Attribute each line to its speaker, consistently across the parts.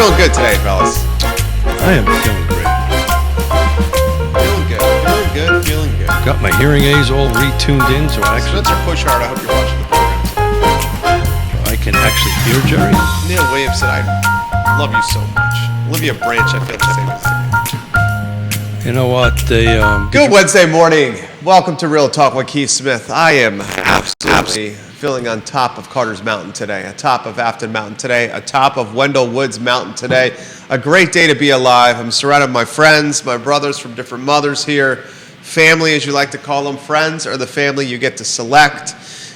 Speaker 1: feeling good today, fellas?
Speaker 2: I am feeling great.
Speaker 1: Feeling good.
Speaker 2: Got my hearing aids all retuned in, so I actually
Speaker 1: Spencer Pushart, I hope you're watching the program today.
Speaker 2: I can actually hear Jerry.
Speaker 1: Neil Williams said, I love you so much. Olivia Branch, I feel the same as you.
Speaker 2: You know what?
Speaker 1: Good Wednesday morning. Welcome to Real Talk with Keith Smith. I am absolutely feeling on top of Carter's Mountain today, atop of Afton Mountain today, atop of Wendell Woods Mountain today. A great day to be alive. I'm surrounded by my friends, my brothers from different mothers here. Family, as you like to call them. Friends are the family you get to select.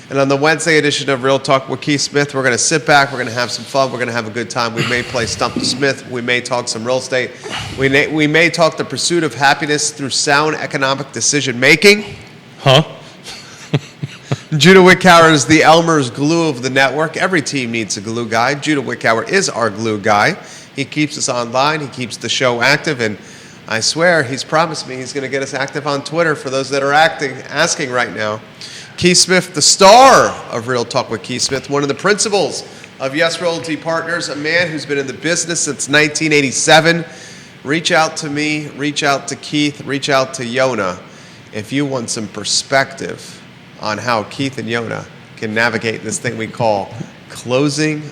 Speaker 1: And on the Wednesday edition of Real Talk with Keith Smith, we're going to sit back, we're going to have some fun, we're going to have a good time. We may play Stump the Smith, we may talk some real estate, we may talk the pursuit of happiness through sound economic decision making.
Speaker 2: Huh?
Speaker 1: Judah Wickower is the Elmer's glue of the network. Every team needs a glue guy. Judah Wickower is our glue guy. He keeps us online, he keeps the show active, and I swear he's promised me he's going to get us active on Twitter for those that are asking right now. Keith Smith, the star of Real Talk with Keith Smith, one of the principals of Yes Realty Partners, a man who's been in the business since 1987. Reach out to me, reach out to Keith, reach out to Yonna if you want some perspective on how Keith and Yonna can navigate this thing we call closing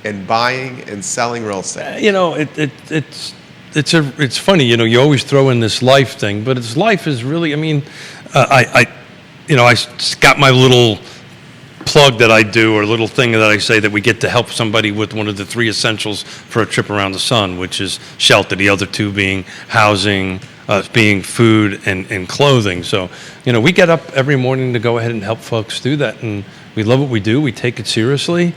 Speaker 1: and buying and selling real estate.
Speaker 2: You know, it's funny. You know, you always throw in this life thing, but life is really. I mean, I got my little plug that I do, or little thing that I say that we get to help somebody with one of the 3 essentials for a trip around the sun, which is shelter. The other 2 being housing, being food and clothing. So, you know, we get up every morning to go ahead and help folks do that, and we love what we do. We take it seriously.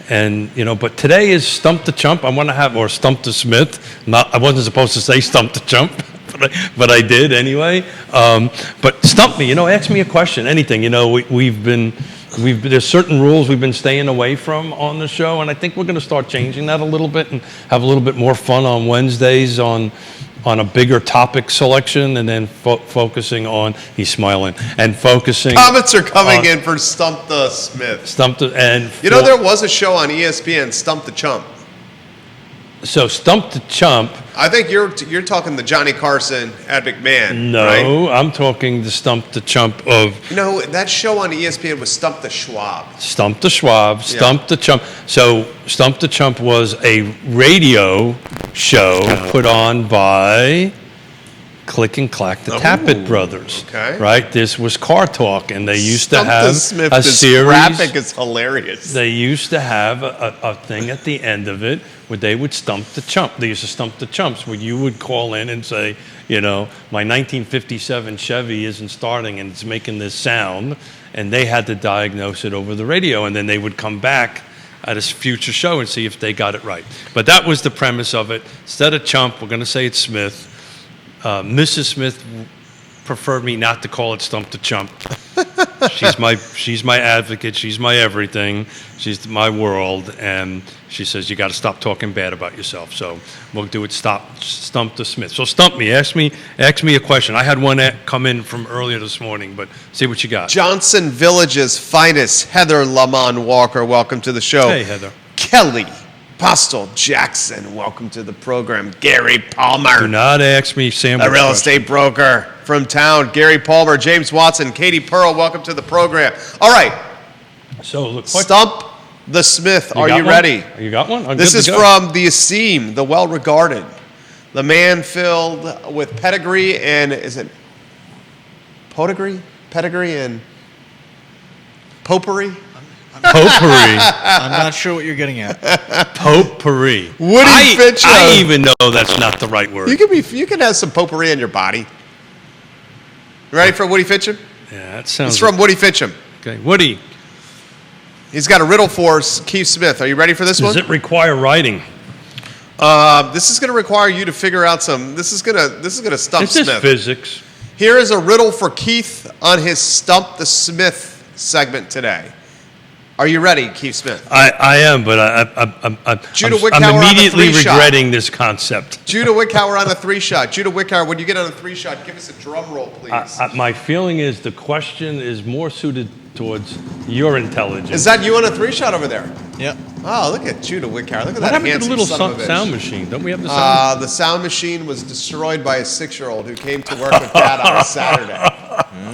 Speaker 2: And, you know, but today is Stump the Chump. I want to have, or Stump the Smith. I wasn't supposed to say Stump the Chump, but I did anyway. But stump me, you know, ask me a question, anything. You know, there's certain rules we've been staying away from on the show, and I think we're going to start changing that a little bit and have a little bit more fun on Wednesdays on a bigger topic selection, and then focusing on, he's smiling, and focusing.
Speaker 1: Comments are coming in for Stump the Smith.
Speaker 2: There
Speaker 1: was a show on ESPN, Stump the Chump.
Speaker 2: So Stump the Chump.
Speaker 1: I think you're talking the Johnny Carson, Ed McMahon.
Speaker 2: No,
Speaker 1: right?
Speaker 2: I'm talking the Stump the Chump of.
Speaker 1: No, that show on ESPN was Stump the Schwab.
Speaker 2: Stump the Schwab, Stump the Chump. So Stump the Chump was a radio show put on by Click and Clack, the Tappet brothers.
Speaker 1: Okay.
Speaker 2: Right? This was Car Talk, and they used to have
Speaker 1: Smith,
Speaker 2: a
Speaker 1: this
Speaker 2: series.
Speaker 1: graphic is hilarious.
Speaker 2: They used to have a thing at the end of it where they would stump the chump. They used to stump the chumps, where you would call in and say, you know, my 1957 Chevy isn't starting and it's making this sound, and they had to diagnose it over the radio, and then they would come back at a future show and see if they got it right. But that was the premise of it. Instead of Chump, we're going to say it's Smith. Mrs. Smith preferred me not to call it Stump the Chump. She's my advocate. She's my everything. She's my world, and she says you got to stop talking bad about yourself. So we'll do it. Stump the Smith. So stump me. Ask me a question. I had one come in from earlier this morning, but see what you got.
Speaker 1: Johnson Village's finest, Heather Lamont Walker. Welcome to the show.
Speaker 2: Hey, Heather.
Speaker 1: Kelly Postel Jackson. Welcome to the program. Gary Palmer.
Speaker 2: Do not ask me, Sam.
Speaker 1: A real estate broker from town. Gary Palmer, James Watson, Katie Pearl. Welcome to the program. All right.
Speaker 2: So
Speaker 1: Stump the Smith. Are you ready?
Speaker 2: You got one?
Speaker 1: This is from the esteemed, the well-regarded, the man filled with pedigree and, is it pedigree? Pedigree and potpourri?
Speaker 2: Potpourri.
Speaker 3: I'm not sure what you're getting at.
Speaker 2: Potpourri.
Speaker 1: Woody Fincham.
Speaker 2: I even know that's not the right word.
Speaker 1: You can have some potpourri in your body. You ready for Woody Fincham?
Speaker 2: Yeah, that sounds.
Speaker 1: It's from Woody Fincham.
Speaker 2: Okay, Woody.
Speaker 1: He's got a riddle for us, Keith Smith. Are you ready for this one?
Speaker 2: Does it require writing?
Speaker 1: This is going to require you to figure out some. This is going to stump Smith.
Speaker 2: This is physics.
Speaker 1: Here is a riddle for Keith on his Stump the Smith segment today. Are you ready, Keith Smith?
Speaker 2: I am, but
Speaker 1: Judah
Speaker 2: I'm
Speaker 1: Wickhauer on the
Speaker 2: immediately
Speaker 1: three-shot.
Speaker 2: regretting this concept.
Speaker 1: Judah Wickhauer on the 3-shot. Judah Wickhauer, when you get on the 3-shot, give us a drum roll, please.
Speaker 2: My feeling is the question is more suited towards your intelligence.
Speaker 1: Is that you on a 3-shot over there?
Speaker 3: Yep.
Speaker 1: Oh, look at Judah Wickhauer. Look at
Speaker 2: What
Speaker 1: that
Speaker 2: happened to the
Speaker 1: handsome
Speaker 2: little
Speaker 1: son of a bitch.
Speaker 2: sound machine? Don't we have the sound?
Speaker 1: The sound machine was destroyed by a 6-year-old who came to work with Dad on a Saturday.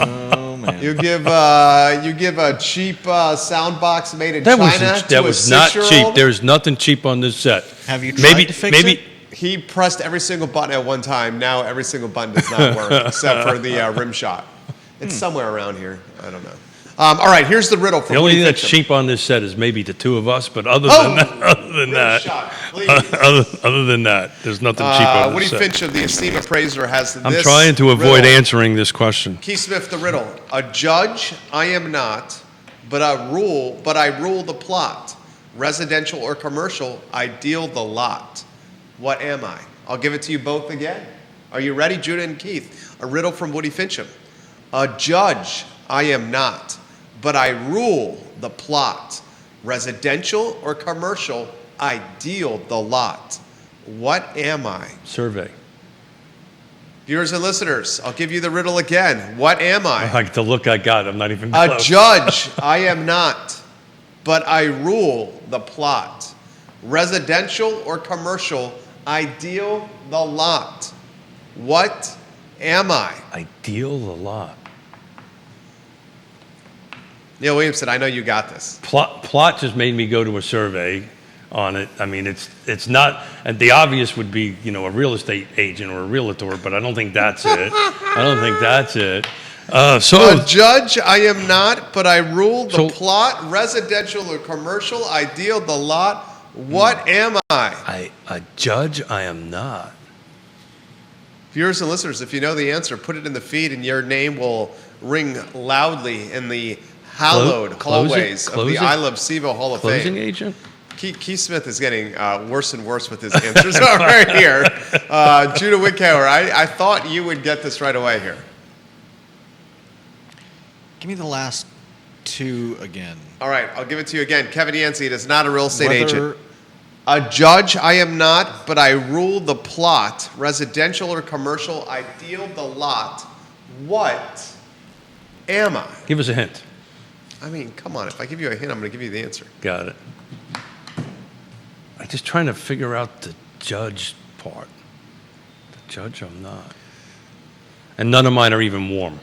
Speaker 3: Oh man.
Speaker 1: You give a cheap sound box made in China to
Speaker 2: That
Speaker 1: a
Speaker 2: was not
Speaker 1: 6-year-old?
Speaker 2: cheap. There's nothing cheap on this set.
Speaker 3: Have you tried to fix it?
Speaker 1: He pressed every single button at one time. Now every single button does not work except for the rim shot. It's somewhere around here. I don't know. All right, here's the riddle for
Speaker 2: The only
Speaker 1: Woody
Speaker 2: thing that's
Speaker 1: Fincham.
Speaker 2: cheap on this set is maybe the two of us, but other
Speaker 1: Oh!
Speaker 2: than
Speaker 1: Rim
Speaker 2: that,
Speaker 1: shot, please.
Speaker 2: other than that, there's nothing cheap on
Speaker 1: Woody
Speaker 2: this set.
Speaker 1: Fincham, the esteemed appraiser, has this
Speaker 2: I'm trying to avoid
Speaker 1: riddle.
Speaker 2: answering this question.
Speaker 1: Keith Smith, the riddle. A judge I am not, but I rule the plot. Residential or commercial, I deal the lot. What am I? I'll give it to you both again. Are you ready, Judah and Keith? A riddle from Woody Fincham. A judge I am not, but I rule the plot. Residential or commercial, I deal the lot. What am I?
Speaker 2: Survey.
Speaker 1: Viewers and listeners, I'll give you the riddle again. What am I?
Speaker 2: Like the look I got, I'm not even
Speaker 1: A
Speaker 2: close.
Speaker 1: judge I am not, but I rule the plot. Residential or commercial, I deal the lot. What am I?
Speaker 2: I deal the lot.
Speaker 1: Neil Williamson, I know you got this.
Speaker 2: Plot just made me go to a survey on it. I mean, it's not, and the obvious would be, a real estate agent or a realtor, but I don't think that's it.
Speaker 1: A judge I am not, but I rule the
Speaker 2: So-
Speaker 1: plot. Residential or commercial, I deal the lot. What am I?
Speaker 2: A judge I am not.
Speaker 1: Viewers and listeners, if you know the answer, put it in the feed and your name will ring loudly in the hallowed hallways of the I Love CVille Hall of
Speaker 2: Closing
Speaker 1: Fame.
Speaker 2: agent?
Speaker 1: Keith Smith is getting worse and worse with his answers over here. Judah Wickhauer, I thought you would get this right away here.
Speaker 3: Give me the last two again.
Speaker 1: All right, I'll give it to you again. Kevin Yancey, it is not a real estate
Speaker 3: Whether-
Speaker 1: agent. A judge I am not, but I rule the plot. Residential or commercial, I deal the lot. What am I?
Speaker 2: Give us a hint.
Speaker 1: I mean, come on. If I give you a hint, I'm going to give you the answer.
Speaker 2: Got it. I'm just trying to figure out the judge part. The judge I'm not. And none of mine are even warm.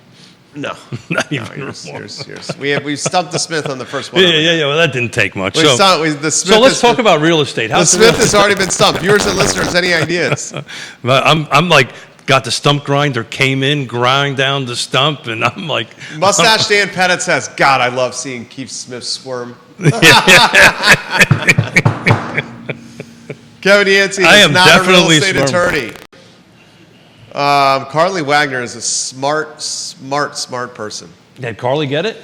Speaker 1: No.
Speaker 2: Not
Speaker 1: No,
Speaker 2: even warm.
Speaker 1: We've stumped the Smith on the first one.
Speaker 2: Yeah. Well, that didn't take much.
Speaker 1: The Smith
Speaker 2: So let's talk about real estate.
Speaker 1: The
Speaker 2: How's
Speaker 1: Smith has already been stumped. Viewers and listeners, any ideas?
Speaker 2: I'm like, got the stump grinder, came in, grind down the stump, and I'm like,
Speaker 1: Mustache Dan Pettit says, God, I love seeing Keith Smith squirm. Kevin Yancey
Speaker 2: I
Speaker 1: is
Speaker 2: am
Speaker 1: not a real
Speaker 2: definitely
Speaker 1: estate
Speaker 2: squirming.
Speaker 1: attorney. Carly Wagner is a smart person.
Speaker 2: did Carly get it?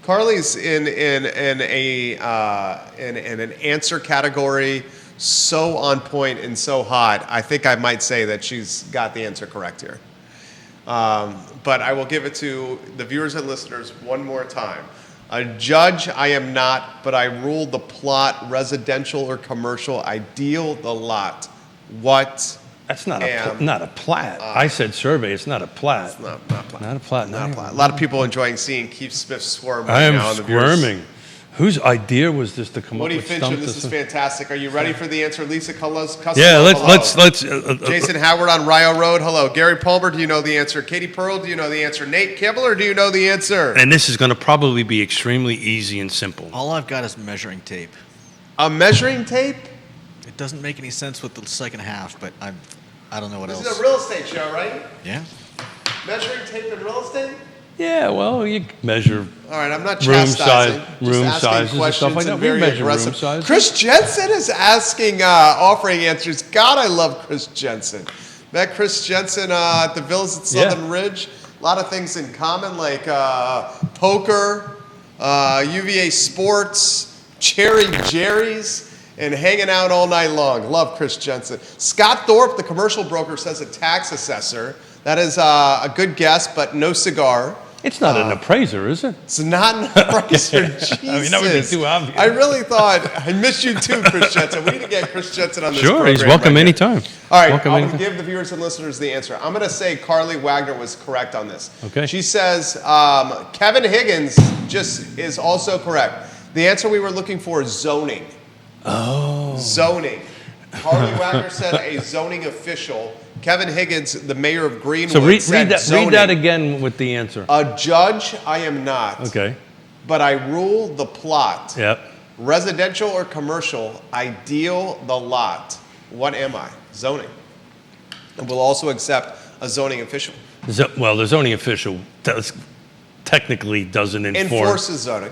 Speaker 1: Carly's in an answer category so on point and so hot. I think I might say that she's got the answer correct here. But I will give it to the viewers and listeners one more time. A judge I am not, but I rule the plot. Residential or commercial, I deal the lot. What?
Speaker 2: That's not a plat. I said survey. It's not a plat.
Speaker 1: It's not plot.
Speaker 2: Not a plat.
Speaker 1: Not a plot. A lot of people enjoying seeing Keith Smith squirm
Speaker 2: I
Speaker 1: right now.
Speaker 2: am
Speaker 1: on the viewers.
Speaker 2: squirming. Whose idea was this to come
Speaker 1: Woody
Speaker 2: up with
Speaker 1: Fincham,
Speaker 2: stump
Speaker 1: this is
Speaker 2: this?
Speaker 1: fantastic. Are you ready for the answer? Lisa Costello,
Speaker 2: Yeah,
Speaker 1: hello.
Speaker 2: let's.
Speaker 1: Jason Howard on Rio Road, hello. Gary Palmer, do you know the answer? Katie Pearl, do you know the answer? Nate Kibler, do you know the answer?
Speaker 2: And this is going to probably be extremely easy and simple.
Speaker 3: All I've got is measuring tape.
Speaker 1: A measuring tape?
Speaker 3: It doesn't make any sense with the second half, but I don't know what
Speaker 1: This
Speaker 3: else.
Speaker 1: is a real estate show, right?
Speaker 3: Yeah.
Speaker 1: Measuring tape in real estate?
Speaker 2: Yeah, well, you measure.
Speaker 1: All right, I'm not
Speaker 2: Room
Speaker 1: chastising.
Speaker 2: size-
Speaker 1: just
Speaker 2: room
Speaker 1: asking
Speaker 2: sizes and
Speaker 1: questions
Speaker 2: stuff like that. We
Speaker 1: very
Speaker 2: measure room
Speaker 1: aggressive.
Speaker 2: sizes.
Speaker 1: Chris Jensen is asking, offering answers. God, I love Chris Jensen. Met Chris Jensen at the Villas at Southern Ridge. A lot of things in common, like poker, UVA sports, Cherry Jerry's, and hanging out all night long. Love Chris Jensen. Scott Thorpe, the commercial broker, says a tax assessor. That is a good guess, but no cigar.
Speaker 2: It's not an appraiser, is it?
Speaker 1: It's not an appraiser. Jesus.
Speaker 2: I mean, that would be too obvious.
Speaker 1: I really thought, I missed you too, Chris Jensen. We need to get Chris Jensen on this program.
Speaker 2: Sure, he's welcome
Speaker 1: right
Speaker 2: anytime.
Speaker 1: All right,
Speaker 2: Welcome
Speaker 1: I'm going to
Speaker 2: anytime.
Speaker 1: give the viewers and listeners the answer. I'm going to say Carly Wagner was correct on this.
Speaker 2: Okay.
Speaker 1: She says Kevin Higgins just is also correct. The answer we were looking for is zoning.
Speaker 2: Oh.
Speaker 1: Zoning. Carly Wagner said a zoning official. Kevin Higgins, the mayor of Greenwood,
Speaker 2: So read
Speaker 1: said zoning.
Speaker 2: that again with the answer.
Speaker 1: A judge, I am not.
Speaker 2: Okay.
Speaker 1: But I rule the plot.
Speaker 2: Yep.
Speaker 1: Residential or commercial, I deal the lot. What am I? Zoning. And we'll also accept a zoning official.
Speaker 2: Well, the zoning official technically doesn't
Speaker 1: Enforces zoning.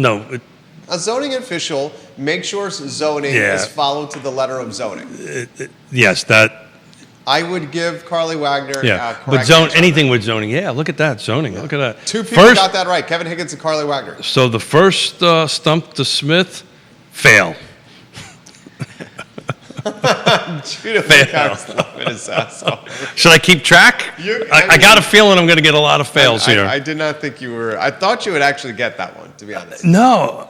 Speaker 2: No.
Speaker 1: A zoning official makes sure zoning is followed to the letter of zoning.
Speaker 2: Yes, that.
Speaker 1: I would give Carly Wagner
Speaker 2: Yeah,
Speaker 1: correct
Speaker 2: but
Speaker 1: answer.
Speaker 2: anything with zoning. Yeah, look at that zoning.
Speaker 1: Yeah.
Speaker 2: Look at that.
Speaker 1: Two people got that right. Kevin Higgins and Carly Wagner.
Speaker 2: So the first stump to Smith, fail.
Speaker 1: Judah Wickauer's laughing his ass off.
Speaker 2: Should I keep track? I got a feeling I'm going to get a lot of fails here.
Speaker 1: I did not think you were. I thought you would actually get that one, to be honest.
Speaker 2: No,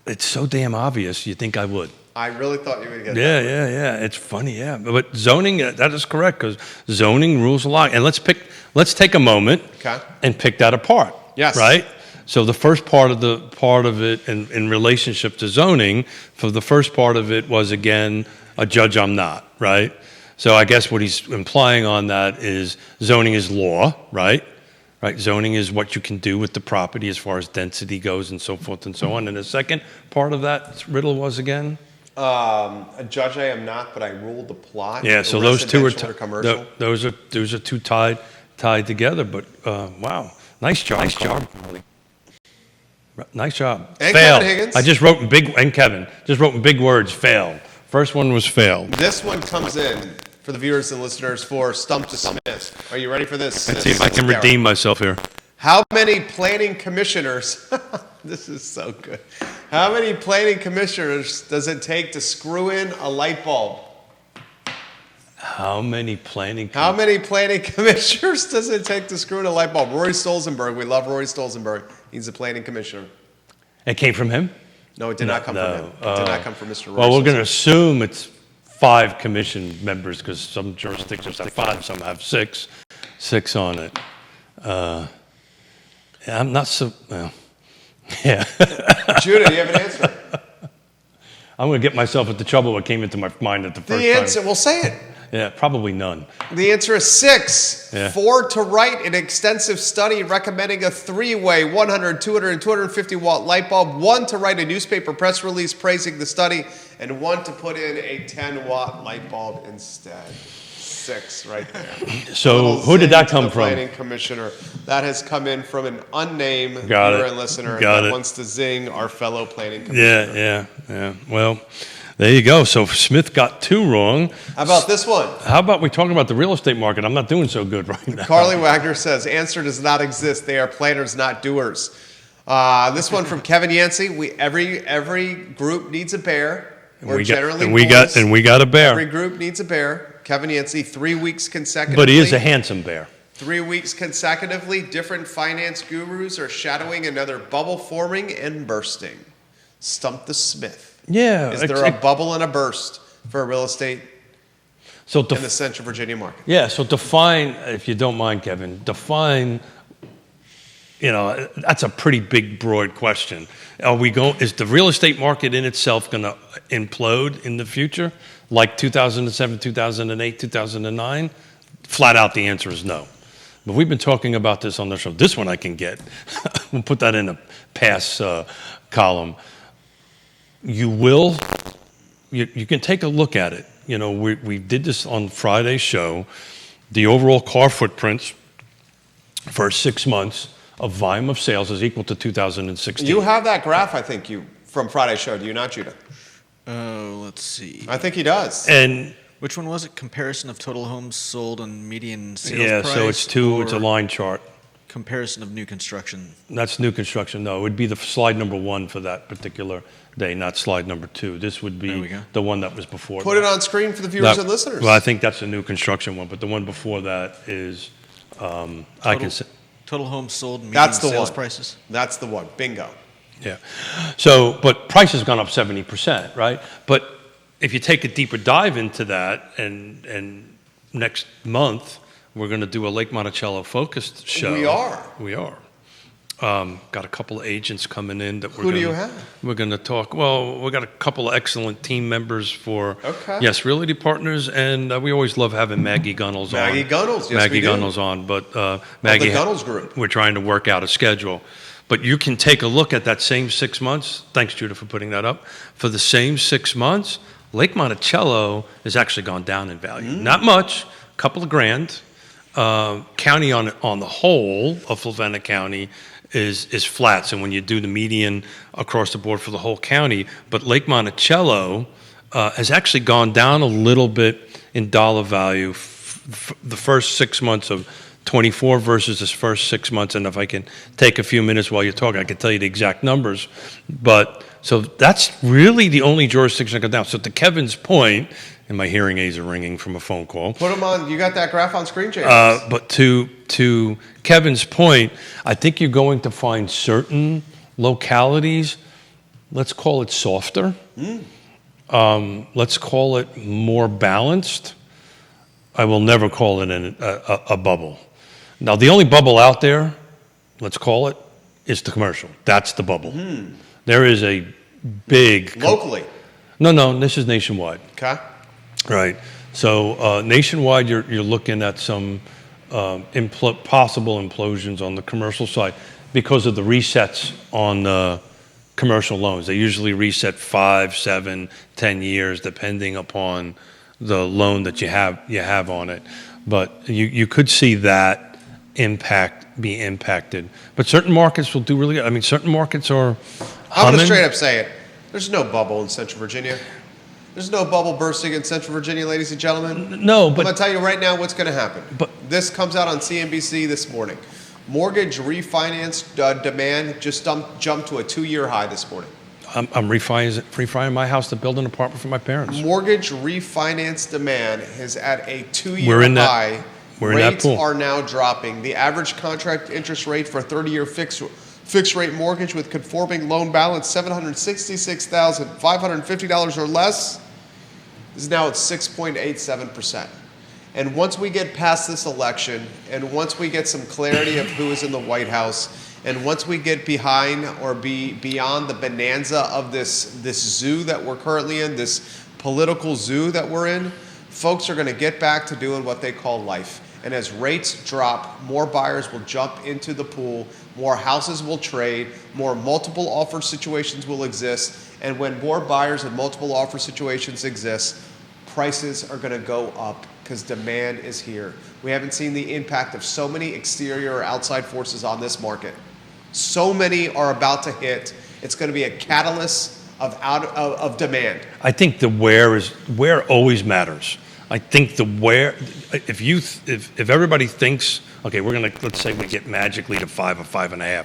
Speaker 2: it's so damn obvious. You think I would?
Speaker 1: I really thought you would get that.
Speaker 2: Yeah. It's funny, yeah. But zoning, that is correct because zoning rules a lot. And let's take a moment and pick that apart.
Speaker 1: Yes.
Speaker 2: Right. So the first part of it in relationship to zoning, for the first part of it was again a judge. I'm not right. So I guess what he's implying on that is zoning is law, right? Right. Zoning is what you can do with the property as far as density goes and so forth and so on. And the second part of that riddle was again.
Speaker 1: A judge I am not, but I rule the plot.
Speaker 2: Yeah, so those two are
Speaker 1: commercial.
Speaker 2: those are two tied together. But wow, nice job. Nice job.
Speaker 1: And
Speaker 2: Fail.
Speaker 1: Kevin Higgins.
Speaker 2: I just wrote in big and Kevin just wrote in big words. Fail. First one was fail.
Speaker 1: This one comes in for the viewers and listeners for Stump to Smith. Are you ready for this?
Speaker 2: Let's see if I can redeem myself here.
Speaker 1: How many planning commissioners? This is so good. How many planning commissioners does it take to screw in a light bulb?
Speaker 2: How many planning
Speaker 1: commissioners does it take to screw in a light bulb? Roy Stolzenberg. We love Roy Stolzenberg. He's a planning commissioner.
Speaker 2: It came from him?
Speaker 1: No, it did not come from him. It did not come from Mr. Roy.
Speaker 2: Well, we're going to assume it's 5 commission members because some jurisdictions have 5, some have 6 on it. I'm not so. Well, yeah.
Speaker 1: Judah, do you have an answer?
Speaker 2: I'm going to get myself into trouble. What came into my mind at the first
Speaker 1: The answer,
Speaker 2: time.
Speaker 1: well, say it.
Speaker 2: Yeah, probably none.
Speaker 1: The answer is 6.
Speaker 2: Yeah.
Speaker 1: 4 to write an extensive study recommending a 3-way 100, 200, and 250 watt light bulb. 1 to write a newspaper press release praising the study, and 1 to put in a 10 watt light bulb instead. 6 right there.
Speaker 2: So who did that come from?
Speaker 1: Planning commissioner. That has come in from an unnamed
Speaker 2: Got
Speaker 1: viewer
Speaker 2: it.
Speaker 1: and listener
Speaker 2: Got
Speaker 1: that
Speaker 2: it.
Speaker 1: wants to zing our fellow planning commissioner.
Speaker 2: Yeah. Well, there you go. So Smith got 2 wrong.
Speaker 1: How about this one?
Speaker 2: How about we talk about the real estate market? I'm not doing so good right now.
Speaker 1: Carly Wagner says, answer does not exist. They are planners, not doers. This one from Kevin Yancey. Every group needs a bear. We got
Speaker 2: a bear.
Speaker 1: Every group needs a bear. Kevin Yancey, 3 weeks consecutively.
Speaker 2: But he is a handsome bear.
Speaker 1: 3 weeks consecutively, different finance gurus are shadowing another bubble forming and bursting. Stump the Smith.
Speaker 2: Yeah.
Speaker 1: Is there a bubble and a burst for real estate
Speaker 2: in
Speaker 1: the Central Virginia market?
Speaker 2: Yeah, so define, if you don't mind, Kevin, that's a pretty big, broad question. Is the real estate market in itself going to implode in the future, like 2007, 2008, 2009? Flat out, the answer is no. But we've been talking about this on the show. This one I can get. We'll put that in a pass column. You can take a look at it. We did this on Friday's show. The overall car footprints for 6 months of volume of sales is equal to 2016.
Speaker 1: You have that graph, I think, from Friday's show. Do you not, Judah?
Speaker 3: Let's see.
Speaker 1: I think he does.
Speaker 2: And
Speaker 3: which one was it? Comparison of total homes sold and median sales
Speaker 2: yeah,
Speaker 3: price?
Speaker 2: so it's a line chart.
Speaker 3: Comparison of new construction.
Speaker 2: That's new construction. No, it would be the slide number 1 for that particular day, not slide number 2. This would be the one that was before.
Speaker 1: Put it on screen for the viewers and listeners.
Speaker 2: Well, I think that's a new construction one, but the one before that is I can say
Speaker 3: Total homes sold, median
Speaker 1: That's the
Speaker 3: sales
Speaker 1: one.
Speaker 3: prices.
Speaker 1: That's the one. Bingo.
Speaker 2: Yeah. So, but price has gone up 70%, right? But if you take a deeper dive into that, and next month we're going to do a Lake Monticello focused show. We are. Got a couple of agents coming in that
Speaker 1: Who do you have?
Speaker 2: We're going to talk. Well, we got a couple of excellent team members for
Speaker 1: Yes,
Speaker 2: Realty partners, and we always love having Maggie Gunnels on.
Speaker 1: Maggie Gunnels, yes,
Speaker 2: Maggie
Speaker 1: we do.
Speaker 2: Gunnels on, but Maggie,
Speaker 1: the Gunnels group.
Speaker 2: We're trying to work out a schedule. But you can take a look at that same 6 months. Thanks, Judah, for putting that up. For the same 6 months, Lake Monticello has actually gone down in value. Not much, a couple of grand. County on the whole of Flavanna County is flat. So when you do the median across the board for the whole county, but Lake Monticello has actually gone down a little bit in dollar value the first 6 months of 24 versus this first 6 months. And if I can take a few minutes while you're talking, I can tell you the exact numbers. But so that's really the only jurisdiction that go down. So to Kevin's point, and my hearing aids are ringing from a phone call.
Speaker 1: Put them on. You got that graph on screen, James.
Speaker 2: But to Kevin's point, I think you're going to find certain localities, let's call it softer. Let's call it more balanced. I will never call it a bubble. Now, the only bubble out there, let's call it, is the commercial. That's the bubble. There is a big...
Speaker 1: Locally?
Speaker 2: No, this is nationwide.
Speaker 1: Okay.
Speaker 2: Right. So nationwide, you're looking at some possible implosions on the commercial side because of the resets on the commercial loans. They usually reset 5, 7, 10 years, depending upon the loan that you have on it. But you could see that be impacted. But certain markets will do really good. I mean, certain markets are
Speaker 1: I'm going to
Speaker 2: humming.
Speaker 1: straight up say it. There's no bubble in Central Virginia. There's no bubble bursting in Central Virginia, ladies and gentlemen.
Speaker 2: No,
Speaker 1: I'm
Speaker 2: but
Speaker 1: going to tell you right now what's going to happen.
Speaker 2: But-
Speaker 1: this comes out on CNBC this morning. Mortgage refinance demand just jumped to a 2-year high this morning.
Speaker 2: I'm refining my house to build an apartment for my parents.
Speaker 1: Mortgage refinance demand is at a 2-year
Speaker 2: We're in that-
Speaker 1: high.
Speaker 2: we're in that
Speaker 1: Rates
Speaker 2: pool.
Speaker 1: are now dropping. The average contract interest rate for a 30-year fixed rate mortgage with conforming loan balance $766,550 or less is now at 6.87%. And once we get past this election, and once we get some clarity of who is in the White House, and once we get behind or beyond the bonanza of this zoo that we're currently in, this political zoo that we're in, folks are going to get back to doing what they call life. And as rates drop, more buyers will jump into the pool, more houses will trade, more multiple offer situations will exist, and when more buyers and multiple offer situations exist, prices are going to go up because demand is here. We haven't seen the impact of so many exterior or outside forces on this market. So many are about to hit. It's going to be a catalyst of demand.
Speaker 2: I think the where always matters. I think the where, if everybody thinks, okay, let's say we get magically to 5 or 5.5,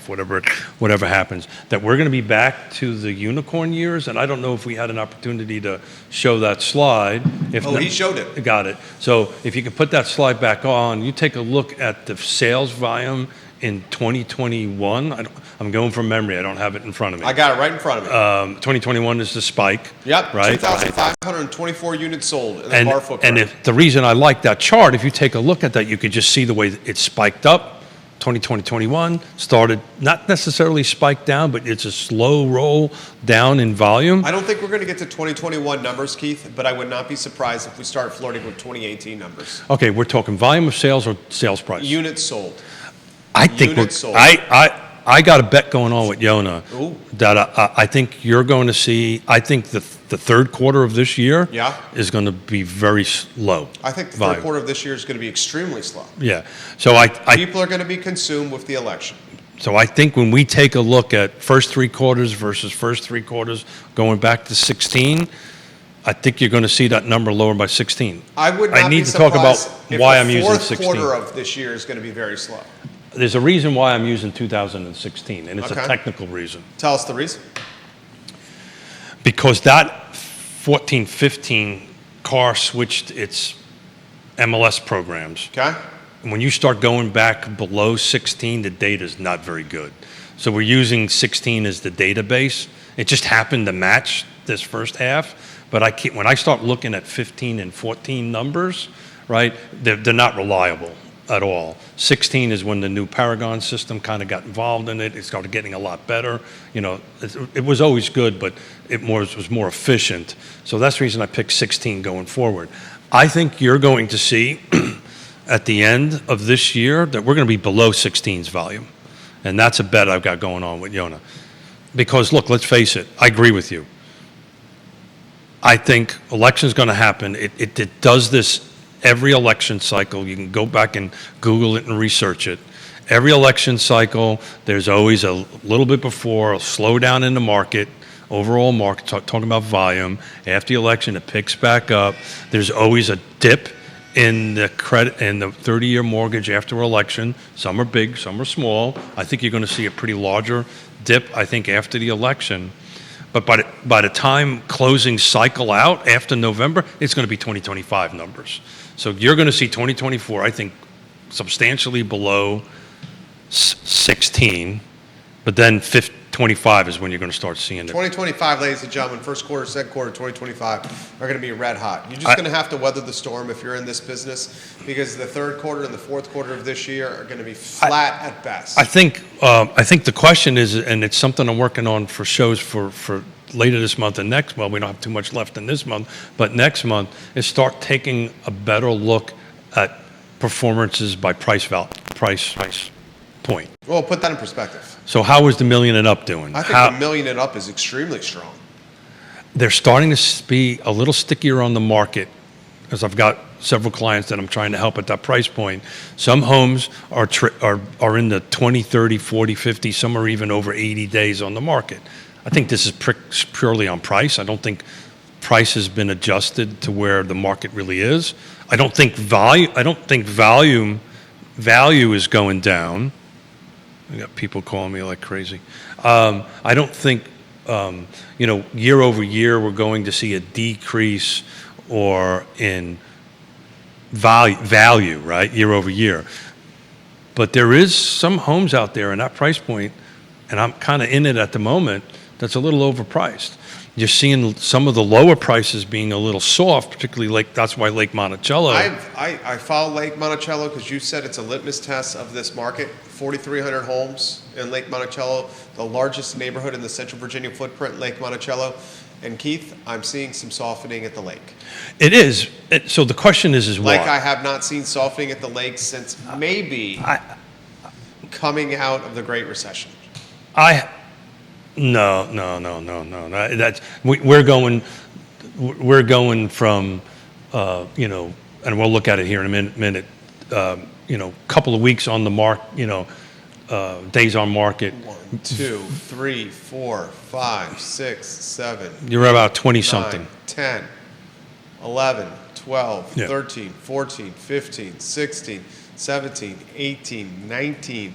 Speaker 2: whatever happens, that we're going to be back to the unicorn years. And I don't know if we had an opportunity to show that slide.
Speaker 1: He showed it.
Speaker 2: Got it. So if you can put that slide back on, you take a look at the sales volume in 2021. I'm going from memory. I don't have it in front of me.
Speaker 1: I got it right in front of me.
Speaker 2: 2021 is the spike.
Speaker 1: Yep,
Speaker 2: right?
Speaker 1: 2,524 units sold in the bar footprint.
Speaker 2: And if the reason I like that chart, if you take a look at that, you could just see the way it spiked up. 2021 started not necessarily spiked down, but it's a slow roll down in volume.
Speaker 1: I don't think we're going to get to 2021 numbers, Keith, but I would not be surprised if we start flirting with 2018 numbers.
Speaker 2: Okay, we're talking volume of sales or sales price?
Speaker 1: Units sold.
Speaker 2: I think
Speaker 1: Units sold.
Speaker 2: I got a bet going on with Yonna
Speaker 1: Ooh.
Speaker 2: that I think you're going to see. I think the third quarter of this year is going to be very slow.
Speaker 1: I think the
Speaker 2: volume.
Speaker 1: third quarter of this year is going to be extremely slow.
Speaker 2: Yeah. So
Speaker 1: People are going to be consumed with the election.
Speaker 2: So I think when we take a look at first 3 quarters versus first 3 quarters going back to 16, I think you're going to see that number lower by 16.
Speaker 1: I would not
Speaker 2: need
Speaker 1: be
Speaker 2: to talk about
Speaker 1: surprised if
Speaker 2: why
Speaker 1: the
Speaker 2: I'm using
Speaker 1: fourth
Speaker 2: 16.
Speaker 1: quarter of this year is going to be very slow.
Speaker 2: There's a reason why I'm using 2016, and it's
Speaker 1: Okay.
Speaker 2: a technical reason.
Speaker 1: Tell us the reason.
Speaker 2: Because that 14-15 car switched its MLS programs.
Speaker 1: Okay?
Speaker 2: when you start going back below 16, the data is not very good. So we're using 16 as the database. It just happened to match this first half, but when I start looking at 15 and 14 numbers, right, they're not reliable at all. 16 is when the new Paragon system kind of got involved in it. It started getting a lot better. You know, it was always good, but it was more efficient. So that's the reason I picked 16 going forward. I think you're going to see at the end of this year that we're going to be below 16's volume. And that's a bet I've got going on with Yonna. Because, look, let's face it, I agree with you. I think election's going to happen. It does this every election cycle. You can go back and Google it and research it. Every election cycle, there's always a little bit before, a slowdown in the market, overall market, talking about volume. After the election, it picks back up. There's always a dip in the credit and the 30-year mortgage after election. Some are big, some are small. I think you're going to see a pretty larger dip, I think, after the election. But by the time closing cycle out after November, it's going to be 2025 numbers. So you're going to see 2024, I think, substantially below 16, but then 25 is when you're going to start seeing it.
Speaker 1: 2025, ladies and gentlemen, first quarter, second quarter, 2025 are going to be red hot. You're just going to have to weather the storm if you're in this business, because the third quarter and the fourth quarter of this year are going to be flat at best.
Speaker 2: I think the question is, and it's something I'm working on for shows for later this month and next. Well, we don't have too much left in this month, but next month is start taking a better look at performances by price point.
Speaker 1: Well, put that in perspective.
Speaker 2: So how is the million and up doing?
Speaker 1: I think the million and up is extremely strong.
Speaker 2: They're starting to be a little stickier on the market, because I've got several clients that I'm trying to help at that price point. Some homes are in the 20, 30, 40, 50, some are even over 80 days on the market. I think this is purely on price. I don't think price has been adjusted to where the market really is. I don't think value is going down. I got people calling me like crazy. I don't think, year over year we're going to see a decrease or in value, right, year over year. But there is some homes out there in that price point, and I'm kind of in it at the moment, that's a little overpriced. You're seeing some of the lower prices being a little soft, particularly that's why Lake Monticello.
Speaker 1: I follow Lake Monticello because you said it's a litmus test of this market. 4,300 homes in Lake Monticello, the largest neighborhood in the Central Virginia footprint, Lake Monticello. And Keith, I'm seeing some softening at the lake.
Speaker 2: It is. So the question is why?
Speaker 1: Like I have not seen softening at the lake since maybe coming out of the Great Recession.
Speaker 2: No. That's we're going from and we'll look at it here in a minute. Couple of weeks on the mark. Days on market.
Speaker 1: 1, 2, 3, 4, 5, 6, 7.
Speaker 2: You're about 20 something.
Speaker 1: 9, 10, 11, 12,
Speaker 2: Yeah.
Speaker 1: 13, 14, 15, 16, 17, 18, 19.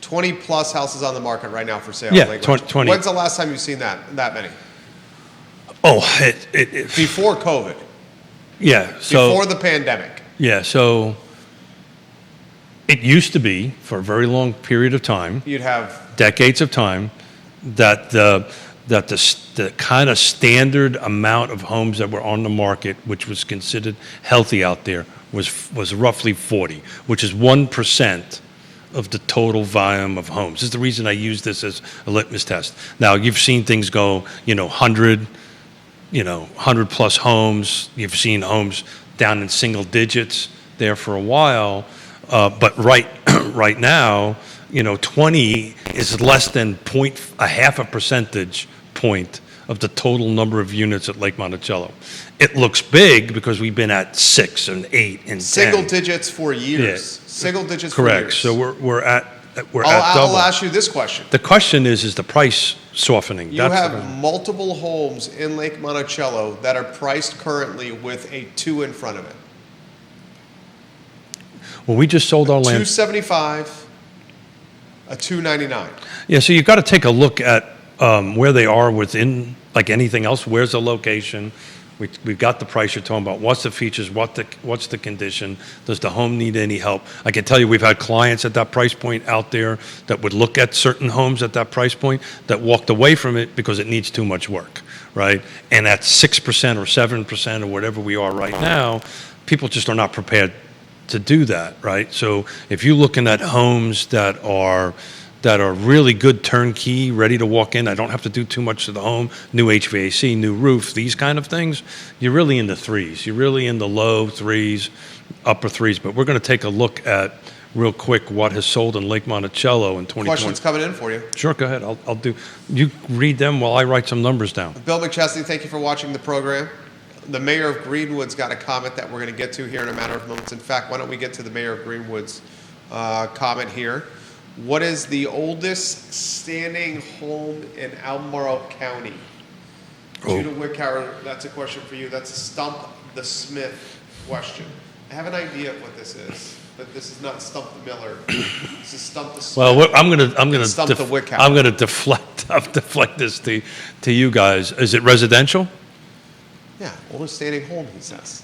Speaker 1: 20 plus houses on the market right now for sale.
Speaker 2: Yeah,
Speaker 1: Like,
Speaker 2: 20.
Speaker 1: When's the last time you've seen that many?
Speaker 2: Oh,
Speaker 1: Before COVID.
Speaker 2: Yeah. So
Speaker 1: Before the pandemic.
Speaker 2: Yeah. So it used to be for a very long period of time,
Speaker 1: You'd have
Speaker 2: decades of time, that the kind of standard amount of homes that were on the market, which was considered healthy out there, was roughly 40, which is 1% of the total volume of homes. This is the reason I use this as a litmus test. Now, you've seen things go, 100 plus homes. You've seen homes down in single digits there for a while. But right now, 20 is less than a half a percentage point of the total number of units at Lake Monticello. It looks big because we've been at 6 and 8 and 10.
Speaker 1: single digits for years.
Speaker 2: Yeah.
Speaker 1: Single digits
Speaker 2: Correct.
Speaker 1: for years.
Speaker 2: So we're at double.
Speaker 1: I'll ask you this question.
Speaker 2: The question is the price softening?
Speaker 1: You have multiple homes in Lake Monticello that are priced currently with a 2 in front of it.
Speaker 2: Well, we just sold our land.
Speaker 1: 275, a 299.
Speaker 2: Yeah, so you've got to take a look at where they are within, like anything else. Where's the location? We've got the price you're talking about. What's the features? What's the condition? Does the home need any help? I can tell you we've had clients at that price point out there that would look at certain homes at that price point that walked away from it because it needs too much work, right? And at 6% or 7% or whatever we are right now, people just are not prepared to do that, right? So if you're looking at homes that are really good turnkey, ready to walk in, I don't have to do too much to the home, new HVAC, new roof, these kind of things, you're really in the threes. You're really in the low threes, upper threes. But we're going to take a look at real quick what has sold in Lake Monticello in 2020.
Speaker 1: Questions coming in for you.
Speaker 2: Sure, go ahead. I'll do. You read them while I write some numbers down.
Speaker 1: Bill McChesney, thank you for watching the program. The mayor of Greenwood's got a comment that we're going to get to here in a matter of moments. In fact, why don't we get to the mayor of Greenwood's comment here? What is the oldest standing home in Albemarle County? Judah Wickhauer, that's a question for you. That's a Stump the Smith question. I have an idea of what this is, but this is not Stump the Miller. This is Stump the Smith.
Speaker 2: Well, I'm gonna deflect this to you guys. Is it residential?
Speaker 1: Yeah, oldest standing home, he says.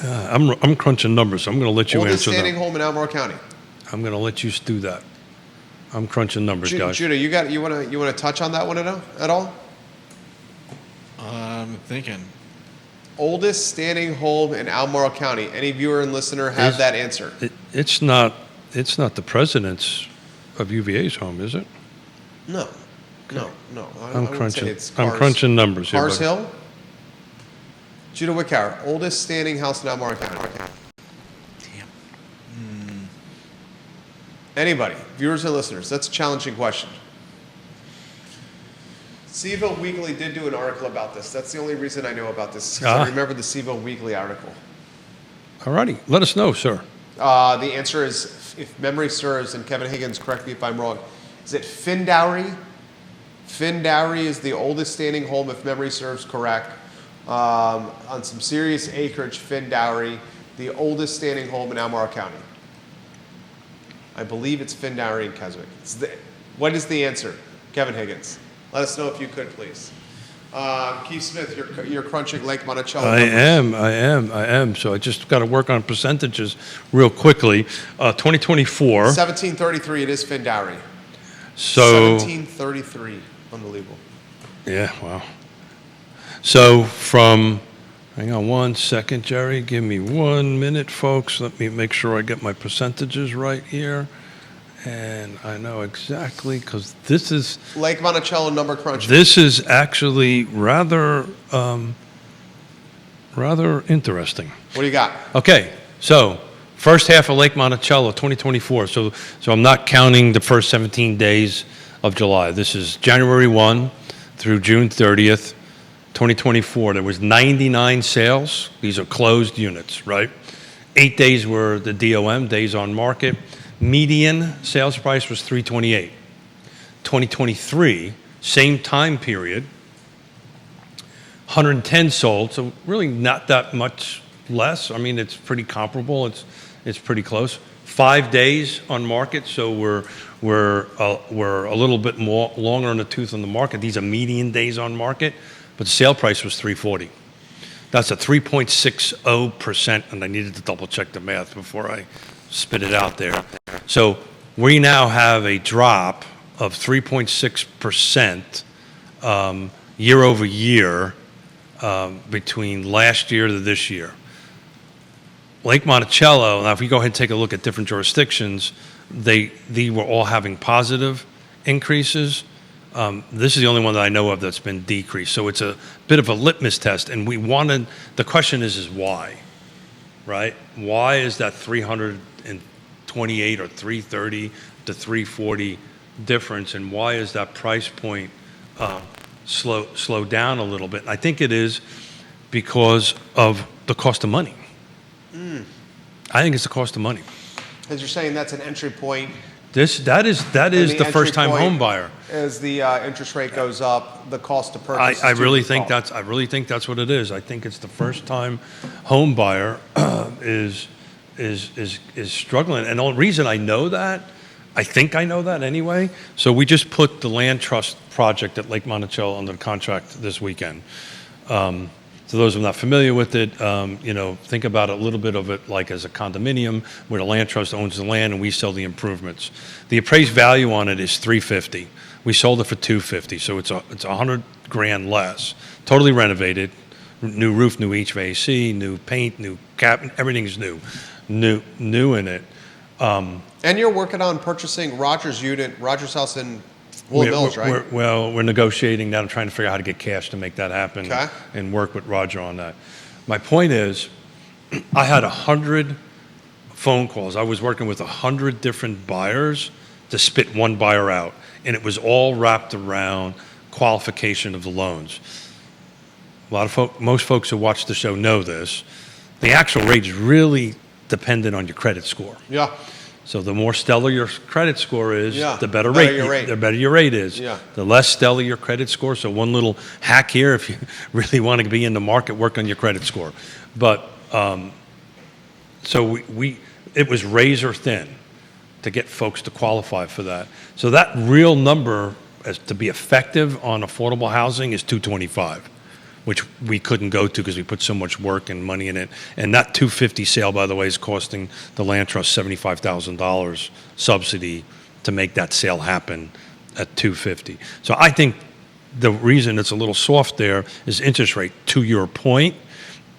Speaker 2: I'm crunching numbers, so I'm going to let you
Speaker 1: oldest
Speaker 2: answer
Speaker 1: standing
Speaker 2: that.
Speaker 1: home in Albemarle County.
Speaker 2: I'm going to let you do that. I'm crunching numbers, guys.
Speaker 1: Judah, you want to touch on that one at all?
Speaker 3: I'm thinking.
Speaker 1: Oldest standing home in Albemarle County. Any viewer and listener have that answer?
Speaker 2: It's not the president's of UVA's home, is it?
Speaker 1: No. No.
Speaker 2: I'm crunching numbers here.
Speaker 1: Cars Hill? Judah Wickhauer, oldest standing house in Albemarle County.
Speaker 3: Damn.
Speaker 1: Anybody, viewers and listeners, that's a challenging question. CVille Weekly did do an article about this. That's the only reason I know about this, because I remember the CVille Weekly article.
Speaker 2: All righty, let us know, sir.
Speaker 1: The answer is, if memory serves, and Kevin Higgins, correct me if I'm wrong, is it Findowry? Findowry is the oldest standing home, if memory serves correct. On some serious acreage, Findowry, the oldest standing home in Albemarle County. I believe it's Findowry in Keswick. What is the answer? Kevin Higgins. Let us know if you could, please. Keith Smith, you're crunching Lake Monticello.
Speaker 2: I am. So I just got to work on percentages real quickly. 2024.
Speaker 1: 1733, it is Findowry.
Speaker 2: So
Speaker 1: 1733. Unbelievable.
Speaker 2: Yeah, wow. So hang on 1 second, Jerry. Give me 1 minute, folks. Let me make sure I get my percentages right here. And I know exactly, because this is...
Speaker 1: Lake Monticello number crunching.
Speaker 2: This is actually rather interesting.
Speaker 1: What do you got?
Speaker 2: Okay, so first half of Lake Monticello, 2024. So I'm not counting the first 17 days of July. This is January 1 through June 30th, 2024. There was 99 sales. These are closed units, right? 8 days were the DOM, days on market. Median sales price was $328. 2023, same time period, 110 sold, so really not that much less. I mean, it's pretty comparable. It's pretty close. 5 days on market, so we're a little bit more longer in the tooth on the market. These are median days on market, but the sale price was $340. That's a 3.60%, and I needed to double check the math before I spit it out there. So we now have a drop of 3.6% year over year between last year to this year. Lake Monticello, now if we go ahead and take a look at different jurisdictions, they were all having positive increases. This is the only one that I know of that's been decreased. So it's a bit of a litmus test, and the question is why, right? Why is that 328 or 330 to 340 difference, and why is that price point slow down a little bit? And I think it is because of the cost of money. I think it's the cost of money.
Speaker 1: As you're saying, that's an entry point.
Speaker 2: That is the first-time home buyer.
Speaker 1: As the interest rate goes up, the cost to purchase.
Speaker 2: I really think that's what it is. I think it's the first-time home buyer is struggling, and the reason I know that, I think I know that anyway. So we just put the land trust project at Lake Monticello under contract this weekend. To those who are not familiar with it, think about a little bit of it like as a condominium where the land trust owns the land and we sell the improvements. The appraised value on it is $350. We sold it for $250, so it's $100,000 less. Totally renovated, new roof, new HVAC, new paint, new cap, everything's new in it.
Speaker 1: And you're working on purchasing Roger's house in Woolly Mills, right?
Speaker 2: We're negotiating that. I'm trying to figure out how to get cash to make that happen.
Speaker 1: Okay.
Speaker 2: And work with Roger on that. My point is, I had 100 phone calls. I was working with 100 different buyers to spit one buyer out, and it was all wrapped around qualification of the loans. Most folks who watch the show know this. The actual rate is really dependent on your credit score.
Speaker 1: Yeah.
Speaker 2: So the more stellar your credit score is, the better
Speaker 1: your rate.
Speaker 2: the better your rate is.
Speaker 1: Yeah.
Speaker 2: The less stellar your credit score. So one little hack here, if you really want to be in the market, work on your credit score. But so it was razor thin to get folks to qualify for that. So that real number as to be effective on affordable housing is 225. Which we couldn't go to because we put so much work and money in it. And that 250 sale, by the way, is costing the land trust $75,000 subsidy to make that sale happen at 250. So I think the reason it's a little soft there is interest rate. To your point,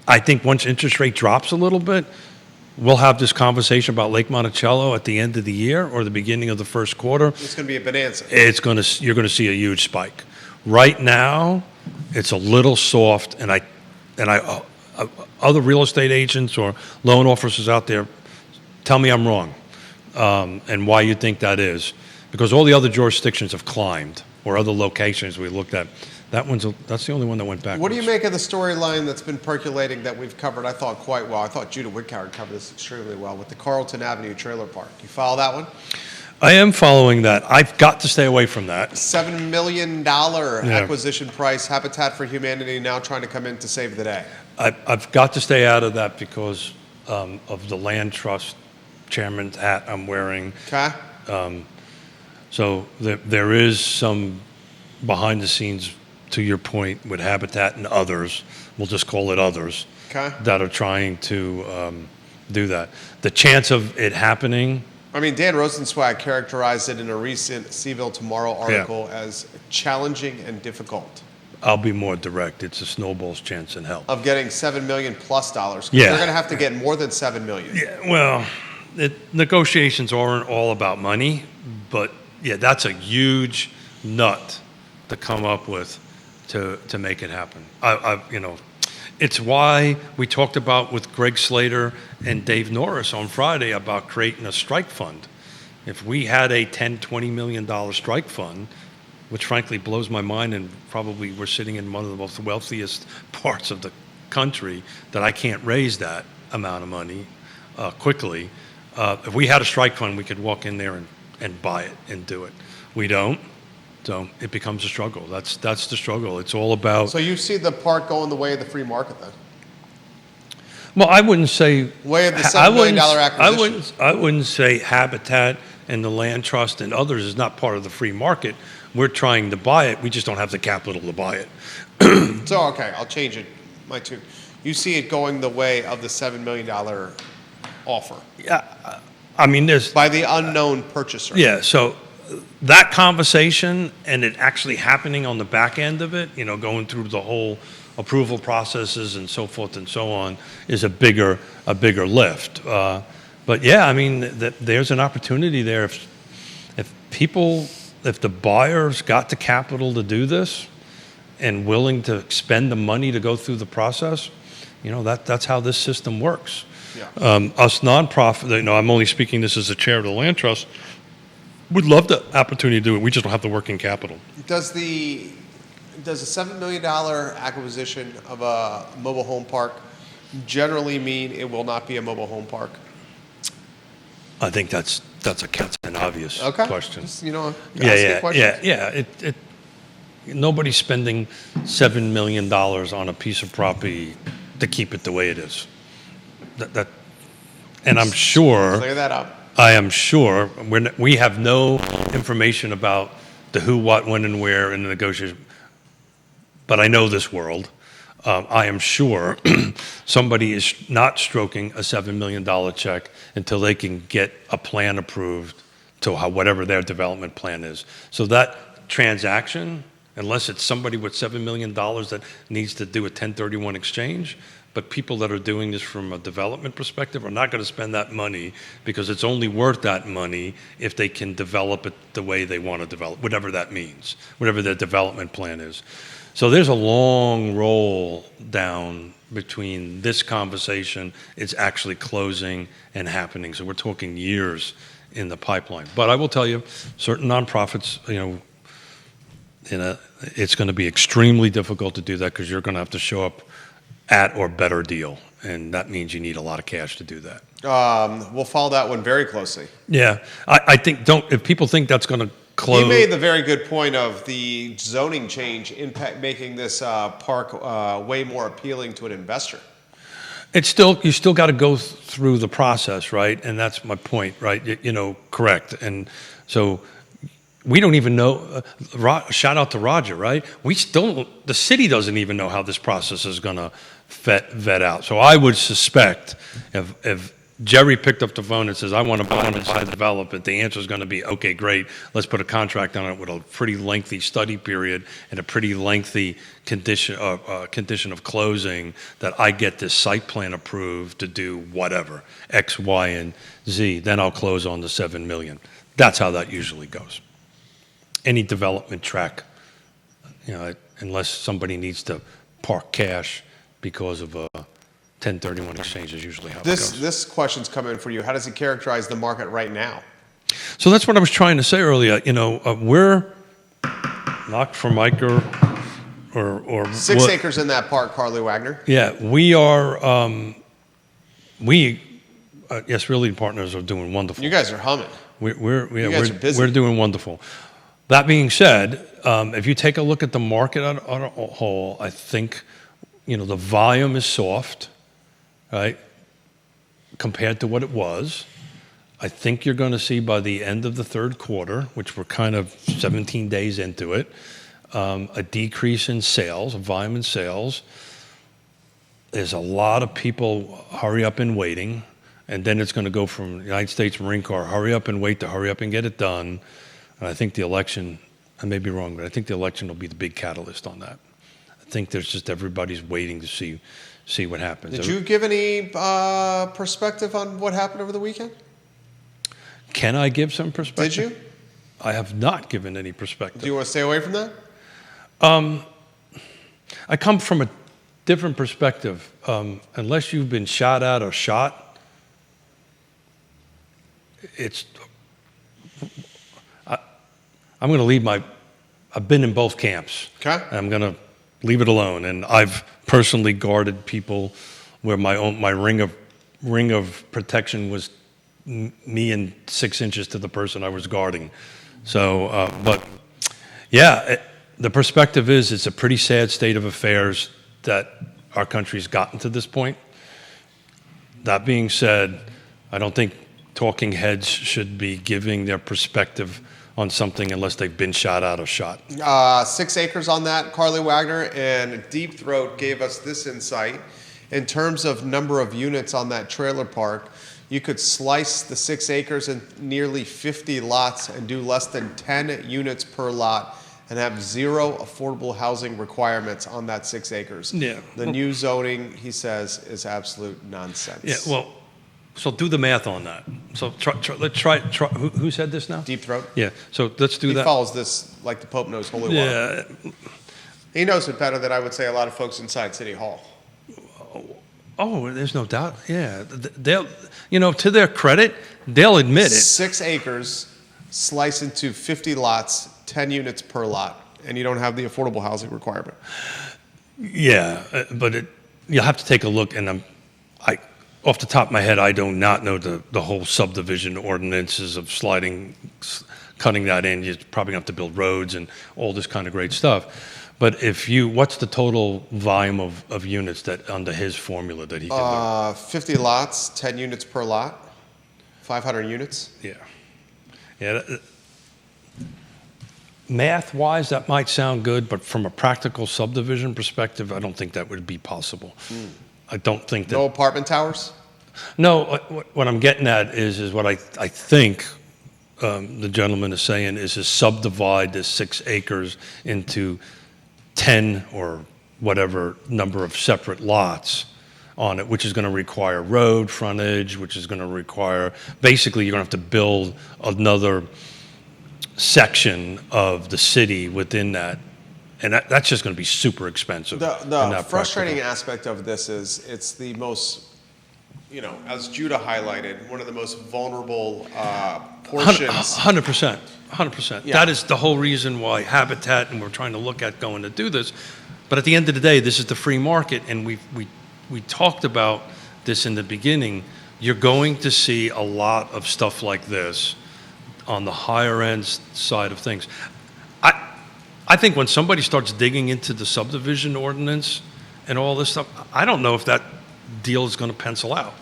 Speaker 2: I think once interest rate drops a little bit, we'll have this conversation about Lake Monticello at the end of the year or the beginning of the first quarter.
Speaker 1: It's going to be a bonanza.
Speaker 2: You're going to see a huge spike. Right now, it's a little soft, and other real estate agents or loan officers out there, tell me I'm wrong, and why you think that is, because all the other jurisdictions have climbed, or other locations we looked at. That's the only one that went backwards.
Speaker 1: What do you make of the storyline that's been percolating that we've covered? I thought quite well. I thought Judah Whitcower covered this extremely well with the Carlton Avenue trailer park. You follow that one?
Speaker 2: I am following that. I've got to stay away from that.
Speaker 1: $7 million acquisition price. Habitat for Humanity now trying to come in to save the day.
Speaker 2: I've got to stay out of that because of the land trust chairman's hat I'm wearing.
Speaker 1: Okay.
Speaker 2: So there is some behind the scenes, to your point, with Habitat and others. We'll just call it others.
Speaker 1: Okay.
Speaker 2: That are trying to do that. The chance of it happening.
Speaker 1: I mean, Dan Rosenswag characterized it in a recent CVille Tomorrow article as challenging and difficult.
Speaker 2: I'll be more direct. It's a snowball's chance in hell.
Speaker 1: Of getting $7 million plus dollars.
Speaker 2: Yeah.
Speaker 1: They're going to have to get more than $7 million.
Speaker 2: Yeah, well, negotiations aren't all about money, but yeah, that's a huge nut to come up with to make it happen. It's why we talked about with Greg Slater and Dave Norris on Friday about creating a strike fund. If we had a $10-20 million strike fund, which frankly blows my mind, and probably we're sitting in one of the most wealthiest parts of the country, that I can't raise that amount of money quickly. If we had a strike fund, we could walk in there and buy it and do it. We don't. So it becomes a struggle. That's the struggle. It's all about.
Speaker 1: So you see the park going the way of the free market then?
Speaker 2: Well, I wouldn't say
Speaker 1: way of the $7 million acquisition.
Speaker 2: I wouldn't say Habitat and the Land Trust and others is not part of the free market. We're trying to buy it. We just don't have the capital to buy it.
Speaker 1: So okay, I'll change it. My tune. You see it going the way of the $7 million offer.
Speaker 2: Yeah, I mean there's
Speaker 1: by the unknown purchaser.
Speaker 2: Yeah, so. That conversation and it actually happening on the back end of it, going through the whole approval processes and so forth and so on, is a bigger lift. But yeah, I mean, there's an opportunity there. If the buyers got the capital to do this and willing to spend the money to go through the process, that's how this system works.
Speaker 1: Yeah.
Speaker 2: Us nonprofit, I'm only speaking this as a chair of the Land Trust. We'd love the opportunity to do it. We just don't have the working capital.
Speaker 1: Does a $7 million acquisition of a mobile home park generally mean it will not be a mobile home park?
Speaker 2: I think that's an obvious question.
Speaker 1: Just,
Speaker 2: yeah. Nobody's spending $7 million on a piece of property to keep it the way it is. And I'm sure.
Speaker 1: Clear that up.
Speaker 2: I am sure we have no information about the who, what, when, and where in the negotiation, but I know this world. I am sure somebody is not stroking a $7 million check until they can get a plan approved to whatever their development plan is. So that transaction, unless it's somebody with $7 million that needs to do a 1031 exchange, but people that are doing this from a development perspective are not going to spend that money because it's only worth that money if they can develop it the way they want to develop, whatever that means, whatever their development plan is. So there's a long roll down between this conversation, it's actually closing and happening. So we're talking years in the pipeline. But I will tell you, certain nonprofits, it's going to be extremely difficult to do that because you're going to have to show up at or better deal. And that means you need a lot of cash to do that.
Speaker 1: We'll follow that one very closely.
Speaker 2: Yeah. I think, if people think that's going to close.
Speaker 1: You made the very good point of the zoning change making this park way more appealing to an investor.
Speaker 2: You still got to go through the process, right? And that's my point, right? Correct. And so we don't even know, shout out to Roger, right? The city doesn't even know how this process is going to vet out. So I would suspect if Jerry picked up the phone and says, I want to buy this development, the answer is going to be, okay, great, let's put a contract on it with a pretty lengthy study period and a pretty lengthy condition of closing that I get this site plan approved to do whatever, X, Y, and Z. Then I'll close on the $7 million. That's how that usually goes. Any development track, unless somebody needs to park cash because of a 1031 exchange is usually how it goes.
Speaker 1: This question's come in for you. How does he characterize the market right now?
Speaker 2: So that's what I was trying to say earlier. We're not Formica or
Speaker 1: 6 acres in that park, Carly Wagner.
Speaker 2: Yeah, we are. Yes, Realty Partners are doing wonderful.
Speaker 1: You guys are humming.
Speaker 2: We're
Speaker 1: are busy.
Speaker 2: We're doing wonderful. That being said, if you take a look at the market on a whole, I think the volume is soft. Right, compared to what it was. I think you're going to see by the end of the third quarter, which we're kind of 17 days into it, a decrease in sales, a volume in sales. There's a lot of people hurry up and waiting, and then it's going to go from United States Marine Corps, hurry up and wait to hurry up and get it done. And I think the election, I may be wrong, but I think the election will be the big catalyst on that. I think there's just everybody's waiting to see what happens.
Speaker 1: Did you give any perspective on what happened over the weekend?
Speaker 2: Can I give some perspective?
Speaker 1: Did you?
Speaker 2: I have not given any perspective.
Speaker 1: Do you want to stay away from that?
Speaker 2: I come from a different perspective. Unless you've been shot at or shot, I'm going to leave I've been in both camps.
Speaker 1: Okay.
Speaker 2: I'm going to leave it alone. And I've personally guarded people where my ring of protection was me and 6 inches to the person I was guarding. So, but yeah, the perspective is it's a pretty sad state of affairs that our country's gotten to this point. That being said, I don't think talking heads should be giving their perspective on something unless they've been shot out or shot.
Speaker 1: 6 acres on that, Carly Wagner, and Deep Throat gave us this insight. In terms of number of units on that trailer park, you could slice the 6 acres in nearly 50 lots and do less than 10 units per lot and have 0 affordable housing requirements on that 6 acres.
Speaker 2: Yeah.
Speaker 1: The new zoning, he says, is absolute nonsense.
Speaker 2: Yeah, well, so do the math on that. So let's try. Who said this now?
Speaker 1: Deep Throat.
Speaker 2: Yeah. So let's do that.
Speaker 1: He follows this like the Pope knows holy water.
Speaker 2: Yeah.
Speaker 1: He knows it better than I would say a lot of folks inside City Hall.
Speaker 2: Oh, there's no doubt. Yeah, they'll. To their credit, they'll admit it. 6
Speaker 1: acres, slice into 50 lots, 10 units per lot, and you don't have the affordable housing requirement.
Speaker 2: Yeah, but you'll have to take a look, and off the top of my head, I do not know the whole subdivision ordinances of cutting that in. You're probably going to have to build roads and all this kind of great stuff. But what's the total volume of units that under his formula that he can do?
Speaker 1: 50 lots, 10 units per lot, 500 units.
Speaker 2: Yeah. Yeah. math-wise, that might sound good, but from a practical subdivision perspective, I don't think that would be possible. I don't think that.
Speaker 1: No apartment towers?
Speaker 2: No, what I'm getting at is what I think the gentleman is saying is to subdivide this 6 acres into 10 or whatever number of separate lots on it, which is going to require road frontage, which is going to require, basically you're going to have to build another section of the city within that. And that's just going to be super expensive.
Speaker 1: The frustrating aspect of this is it's the most, as Judah highlighted, one of the most vulnerable portions.
Speaker 2: 100%. 100%.
Speaker 1: Yeah.
Speaker 2: That is the whole reason why Habitat and we're trying to look at going to do this. But at the end of the day, this is the free market, and we talked about this in the beginning. You're going to see a lot of stuff like this on the higher end side of things. I think when somebody starts digging into the subdivision ordinance and all this stuff, I don't know if that deal is going to pencil out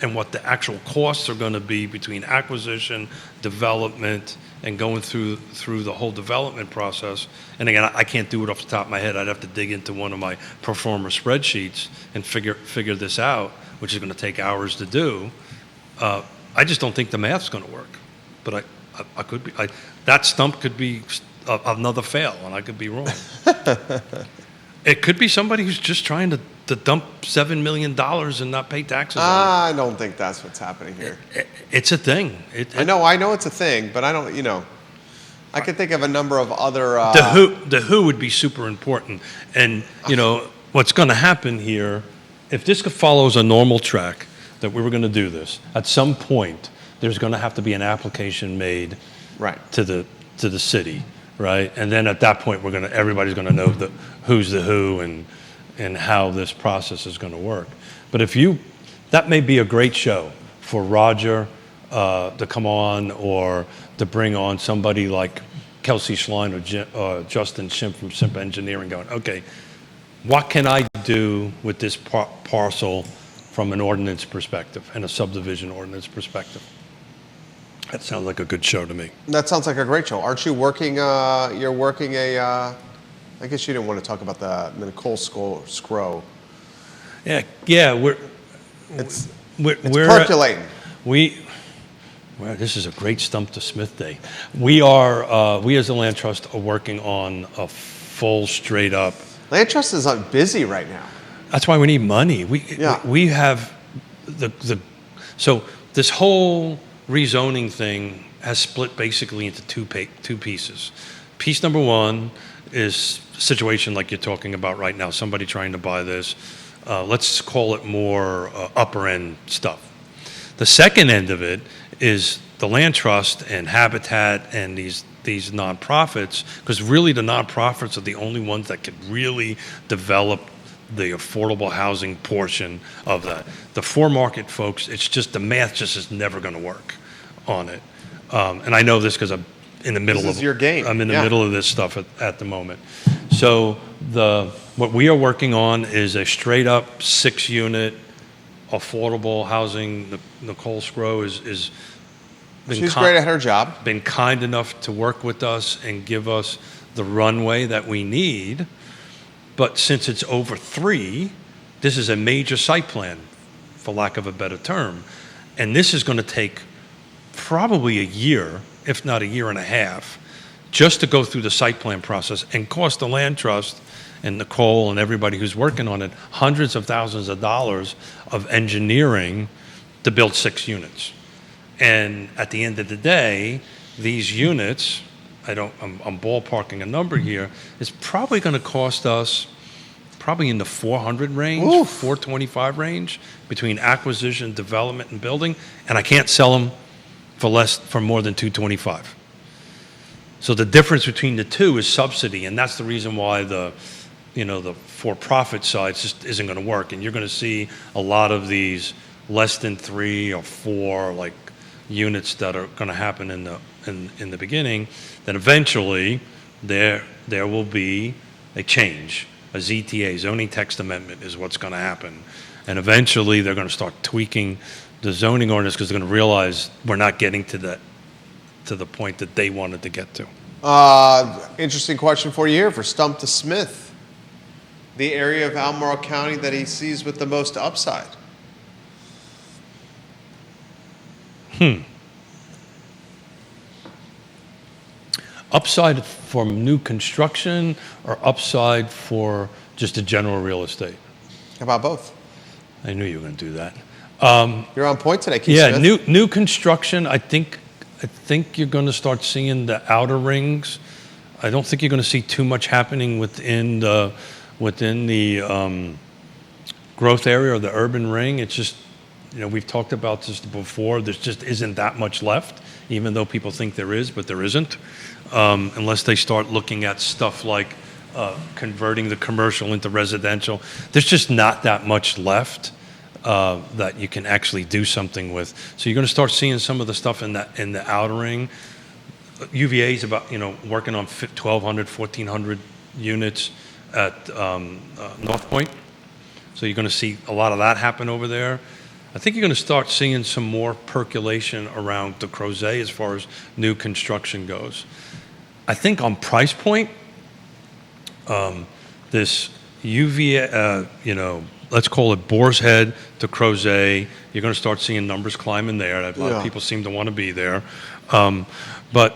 Speaker 2: and what the actual costs are going to be between acquisition, development, and going through the whole development process. And again, I can't do it off the top of my head. I'd have to dig into one of my performer spreadsheets and figure this out, which is going to take hours to do. I just don't think the math's going to work. But I could be, that stump could be another fail, and I could be wrong. It could be somebody who's just trying to dump $7 million and not pay taxes on
Speaker 1: I don't think that's what's happening here.
Speaker 2: it. It's a thing.
Speaker 1: I know it's a thing, but I don't, I could think of a number of other.
Speaker 2: The who would be super important. And, what's going to happen here, if this follows a normal track, that we were going to do this, at some point, there's going to have to be an application made to the city, right? And then at that point, everybody's going to know who's the who and how this process is going to work. But that may be a great show for Roger to come on, or to bring on somebody like Kelsey Schlein or Justin Schimpf from Simp Engineering, going, okay, what can I do with this parcel from an ordinance perspective and a subdivision ordinance perspective? That sounds like a good show to me.
Speaker 1: That sounds like a great show. Aren't you working? You're working I guess you didn't want to talk about the Nicole Scrow.
Speaker 2: Yeah.
Speaker 1: It's
Speaker 2: We're
Speaker 1: percolating.
Speaker 2: Well, this is a great Stump to Smith day. We as the Land Trust are working on a full, straight up.
Speaker 1: Land Trust is busy right now.
Speaker 2: That's why we need money. We have so this whole rezoning thing has split basically into two pieces. Piece number one is a situation like you're talking about right now, somebody trying to buy this. Let's call it more upper end stuff. The second end of it is the Land Trust and Habitat and these nonprofits, because really the nonprofits are the only ones that could really develop the affordable housing portion of that. The for-market folks, it's just the math just is never going to work on it. And I know this because I'm in the middle
Speaker 1: of your game.
Speaker 2: I'm in the middle of this stuff at the moment. So what we are working on is a straight up 6-unit affordable housing. Nicole Scrow is
Speaker 1: she's great at her job.
Speaker 2: Been kind enough to work with us and give us the runway that we need. But since it's over 3, this is a major site plan, for lack of a better term. And this is going to take probably a year, if not a year and a half, just to go through the site plan process and cost the Land Trust and Nicole and everybody who's working on it hundreds of thousands of dollars of engineering to build 6 units. And at the end of the day, these units, I'm ballparking a number here, is probably going to cost us probably in the 400 range, 425 range, between acquisition, development, and building, and I can't sell them for more than 225. So the difference between the two is subsidy, and that's the reason why the for-profit side just isn't going to work. And you're going to see a lot of these less than 3 or 4 units that are going to happen in the beginning. Then eventually there will be a change. A ZTA, zoning text amendment, is what's going to happen. And eventually they're going to start tweaking the zoning ordinance because they're going to realize we're not getting to the point that they wanted to get to.
Speaker 1: Interesting question for you here for Stump to Smith. The area of Albemarle County that he sees with the most upside.
Speaker 2: Upside for new construction or upside for just a general real estate?
Speaker 1: How about both?
Speaker 2: I knew you were going to do that.
Speaker 1: You're on point today, Keith
Speaker 2: Yeah,
Speaker 1: Smith.
Speaker 2: new construction. I think you're going to start seeing the outer rings. I don't think you're going to see too much happening within the growth area or the urban ring. It's just, we've talked about this before. There just isn't that much left, even though people think there is, but there isn't, unless they start looking at stuff like converting the commercial into residential. There's just not that much left that you can actually do something with. So you're going to start seeing some of the stuff in the outer ring. UVA is about working on 1,200, 1,400 units at North Point. So you're going to see a lot of that happen over there. I think you're going to start seeing some more percolation around the Crozet as far as new construction goes. I think on price point, this UVA, let's call it Boar's Head to Crozet, you're going to start seeing numbers climbing there. A lot of people seem to want to be there. But,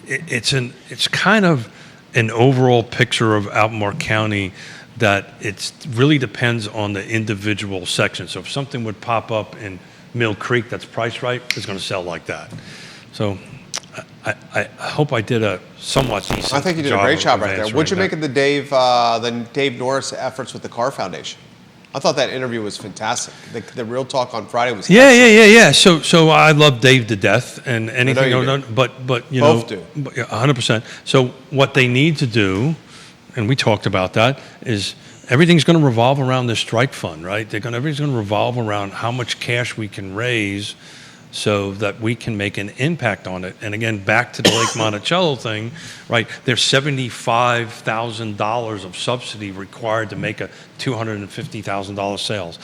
Speaker 2: it's kind of an overall picture of Albemarle County that it really depends on the individual section. So if something would pop up in Mill Creek that's priced right, it's going to sell like that. So I hope I did a somewhat decent job.
Speaker 1: I think you did a great job
Speaker 2: of
Speaker 1: right there.
Speaker 2: answering
Speaker 1: What'd you
Speaker 2: that.
Speaker 1: make of the Dave Norris efforts with the Car Foundation? I thought that interview was fantastic. The Real Talk on Friday was
Speaker 2: Yeah. So I love Dave to death, and anything,
Speaker 1: you do.
Speaker 2: but
Speaker 1: Both do.
Speaker 2: 100%. So what they need to do, and we talked about that, is everything's going to revolve around this strike fund, right? Everything's going to revolve around how much cash we can raise so that we can make an impact on it. And again, back to the Lake Monticello thing, right? There's $75,000 of subsidy required to make a $250,000 sales.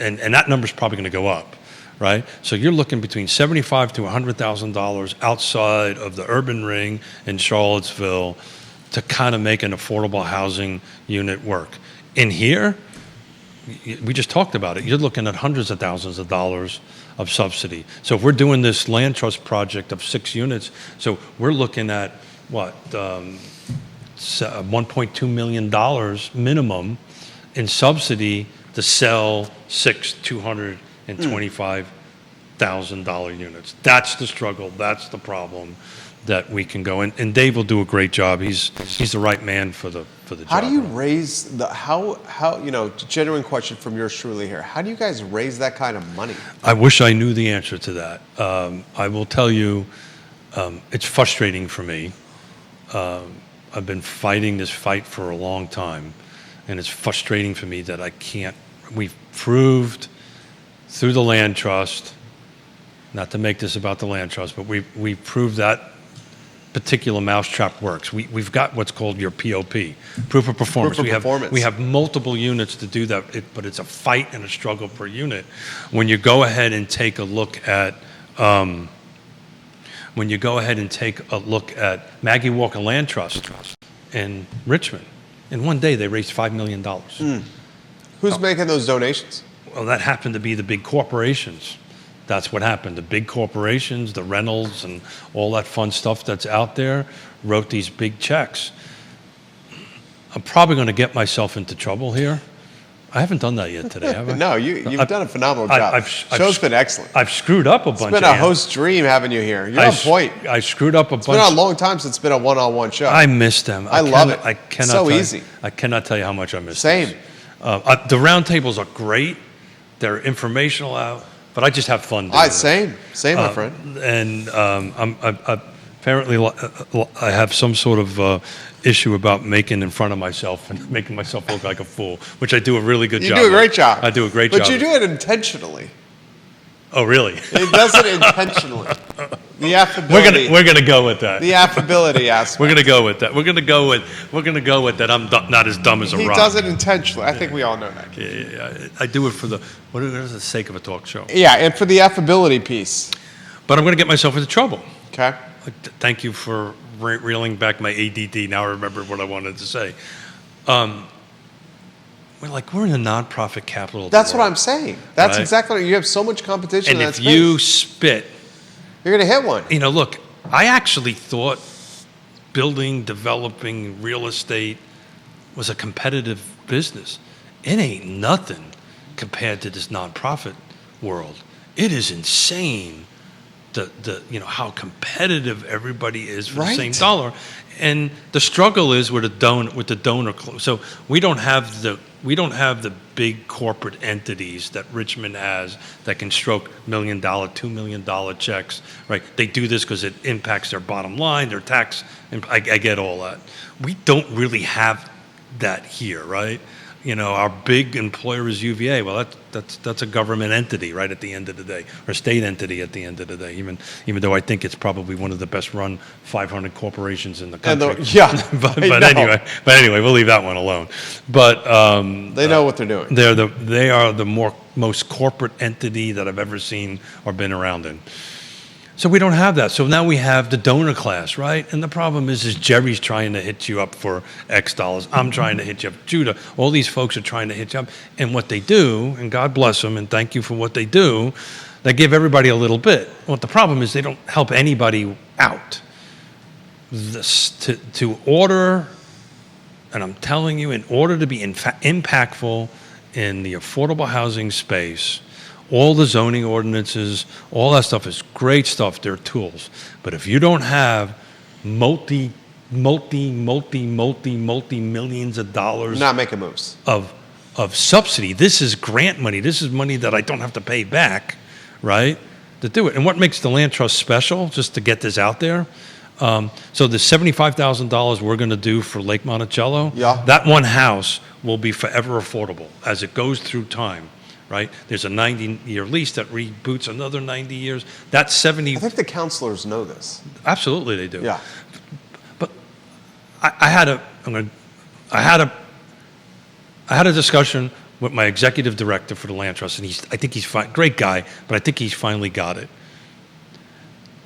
Speaker 2: And that number's probably going to go up, right? So you're looking between $75,000 to $100,000 outside of the urban ring in Charlottesville to kind of make an affordable housing unit work. In here, we just talked about it. You're looking at hundreds of thousands of dollars of subsidy. So if we're doing this land trust project of 6 units, so we're looking at $1.2 million minimum in subsidy to sell 6 $225,000 units. That's the struggle. That's the problem that we can go. And Dave will do a great job. He's the right man for the job.
Speaker 1: How do you raise genuine question from yours truly here. How do you guys raise that kind of money?
Speaker 2: I wish I knew the answer to that. I will tell you, it's frustrating for me. I've been fighting this fight for a long time, and it's frustrating for me that I can't. We've proved through the land trust, not to make this about the land trust, but we've proved that particular mousetrap works. We've got what's called your POP, proof of performance. We have multiple units to do that, but it's a fight and a struggle per unit. When you go ahead and take a look at Maggie Walker Land Trust in Richmond, in one day they raised $5 million.
Speaker 1: Who's making those donations?
Speaker 2: Well, that happened to be the big corporations. That's what happened. The big corporations, the Reynolds and all that fun stuff that's out there, wrote these big checks. I'm probably going to get myself into trouble here. I haven't done that yet today, have I?
Speaker 1: No, you've done a phenomenal job. Show's been excellent.
Speaker 2: I've screwed up a bunch.
Speaker 1: It's been a host's dream having you here. You're on point.
Speaker 2: I screwed up a bunch.
Speaker 1: It's been a long time since it's been a one-on-one show.
Speaker 2: I miss them.
Speaker 1: I love it.
Speaker 2: I cannot
Speaker 1: so
Speaker 2: tell
Speaker 1: easy.
Speaker 2: I cannot tell you how much I miss
Speaker 1: Same.
Speaker 2: this. The roundtables are great. They're informational out. But I just have fun doing it.
Speaker 1: Same, my friend.
Speaker 2: And apparently I have some sort of issue about making in front of myself and making myself look like a fool, which I do a really good job.
Speaker 1: You do a great job.
Speaker 2: I do a great job.
Speaker 1: But you do it intentionally.
Speaker 2: Oh, really?
Speaker 1: It does it intentionally. The affability.
Speaker 2: We're gonna go with that.
Speaker 1: The affability aspect.
Speaker 2: We're gonna go with that. We're gonna go with that. I'm not as dumb as a rock.
Speaker 1: He does it intentionally. I think we all know that.
Speaker 2: Yeah. I do it for what is the sake of a talk show?
Speaker 1: Yeah, and for the affability piece.
Speaker 2: But I'm gonna get myself into trouble.
Speaker 1: Okay.
Speaker 2: Thank you for reeling back my ADD. Now I remember what I wanted to say. We're in a nonprofit capital of the
Speaker 1: That's what
Speaker 2: world,
Speaker 1: I'm saying. That's
Speaker 2: right?
Speaker 1: exactly right. You have so much competition
Speaker 2: And
Speaker 1: in
Speaker 2: if
Speaker 1: that space.
Speaker 2: you spit,
Speaker 1: You're going to hit one.
Speaker 2: look, I actually thought building, developing real estate was a competitive business. It ain't nothing compared to this nonprofit world. It is insane how competitive everybody is for the same dollar. And the struggle is with the donor. So we don't have the big corporate entities that Richmond has that can stroke $1 million, $2 million checks, right? They do this because it impacts their bottom line, their tax. And I get all that. We don't really have that here, right? Our big employer is UVA. Well, that's a government entity, right, at the end of the day, or state entity at the end of the day. Even though I think it's probably one of the best run 500 corporations in the country. But anyway, we'll leave that one alone. But
Speaker 1: they know what they're doing.
Speaker 2: They are the most corporate entity that I've ever seen or been around in. So we don't have that. So now we have the donor class, right? And the problem is Jerry's trying to hit you up for X dollars. I'm trying to hit you up. Judah, all these folks are trying to hit you up. And what they do, and God bless them, and thank you for what they do, they give everybody a little bit. Well, the problem is they don't help anybody out. To order, and I'm telling you, in order to be impactful in the affordable housing space, all the zoning ordinances, all that stuff is great stuff. They're tools. But if you don't have multi millions of dollars
Speaker 1: not making moves
Speaker 2: of subsidy, this is grant money. This is money that I don't have to pay back, right, to do it. And what makes the land trust special, just to get this out there, so the $75,000 we're going to do for Lake Monticello, that one house will be forever affordable as it goes through time. Right? There's a 90-year lease that reboots another 90 years. That's 70.
Speaker 1: I think the counselors know this.
Speaker 2: Absolutely, they do.
Speaker 1: Yeah.
Speaker 2: But I had a discussion with my executive director for the land trust, and I think he's fine, great guy, but I think he's finally got it.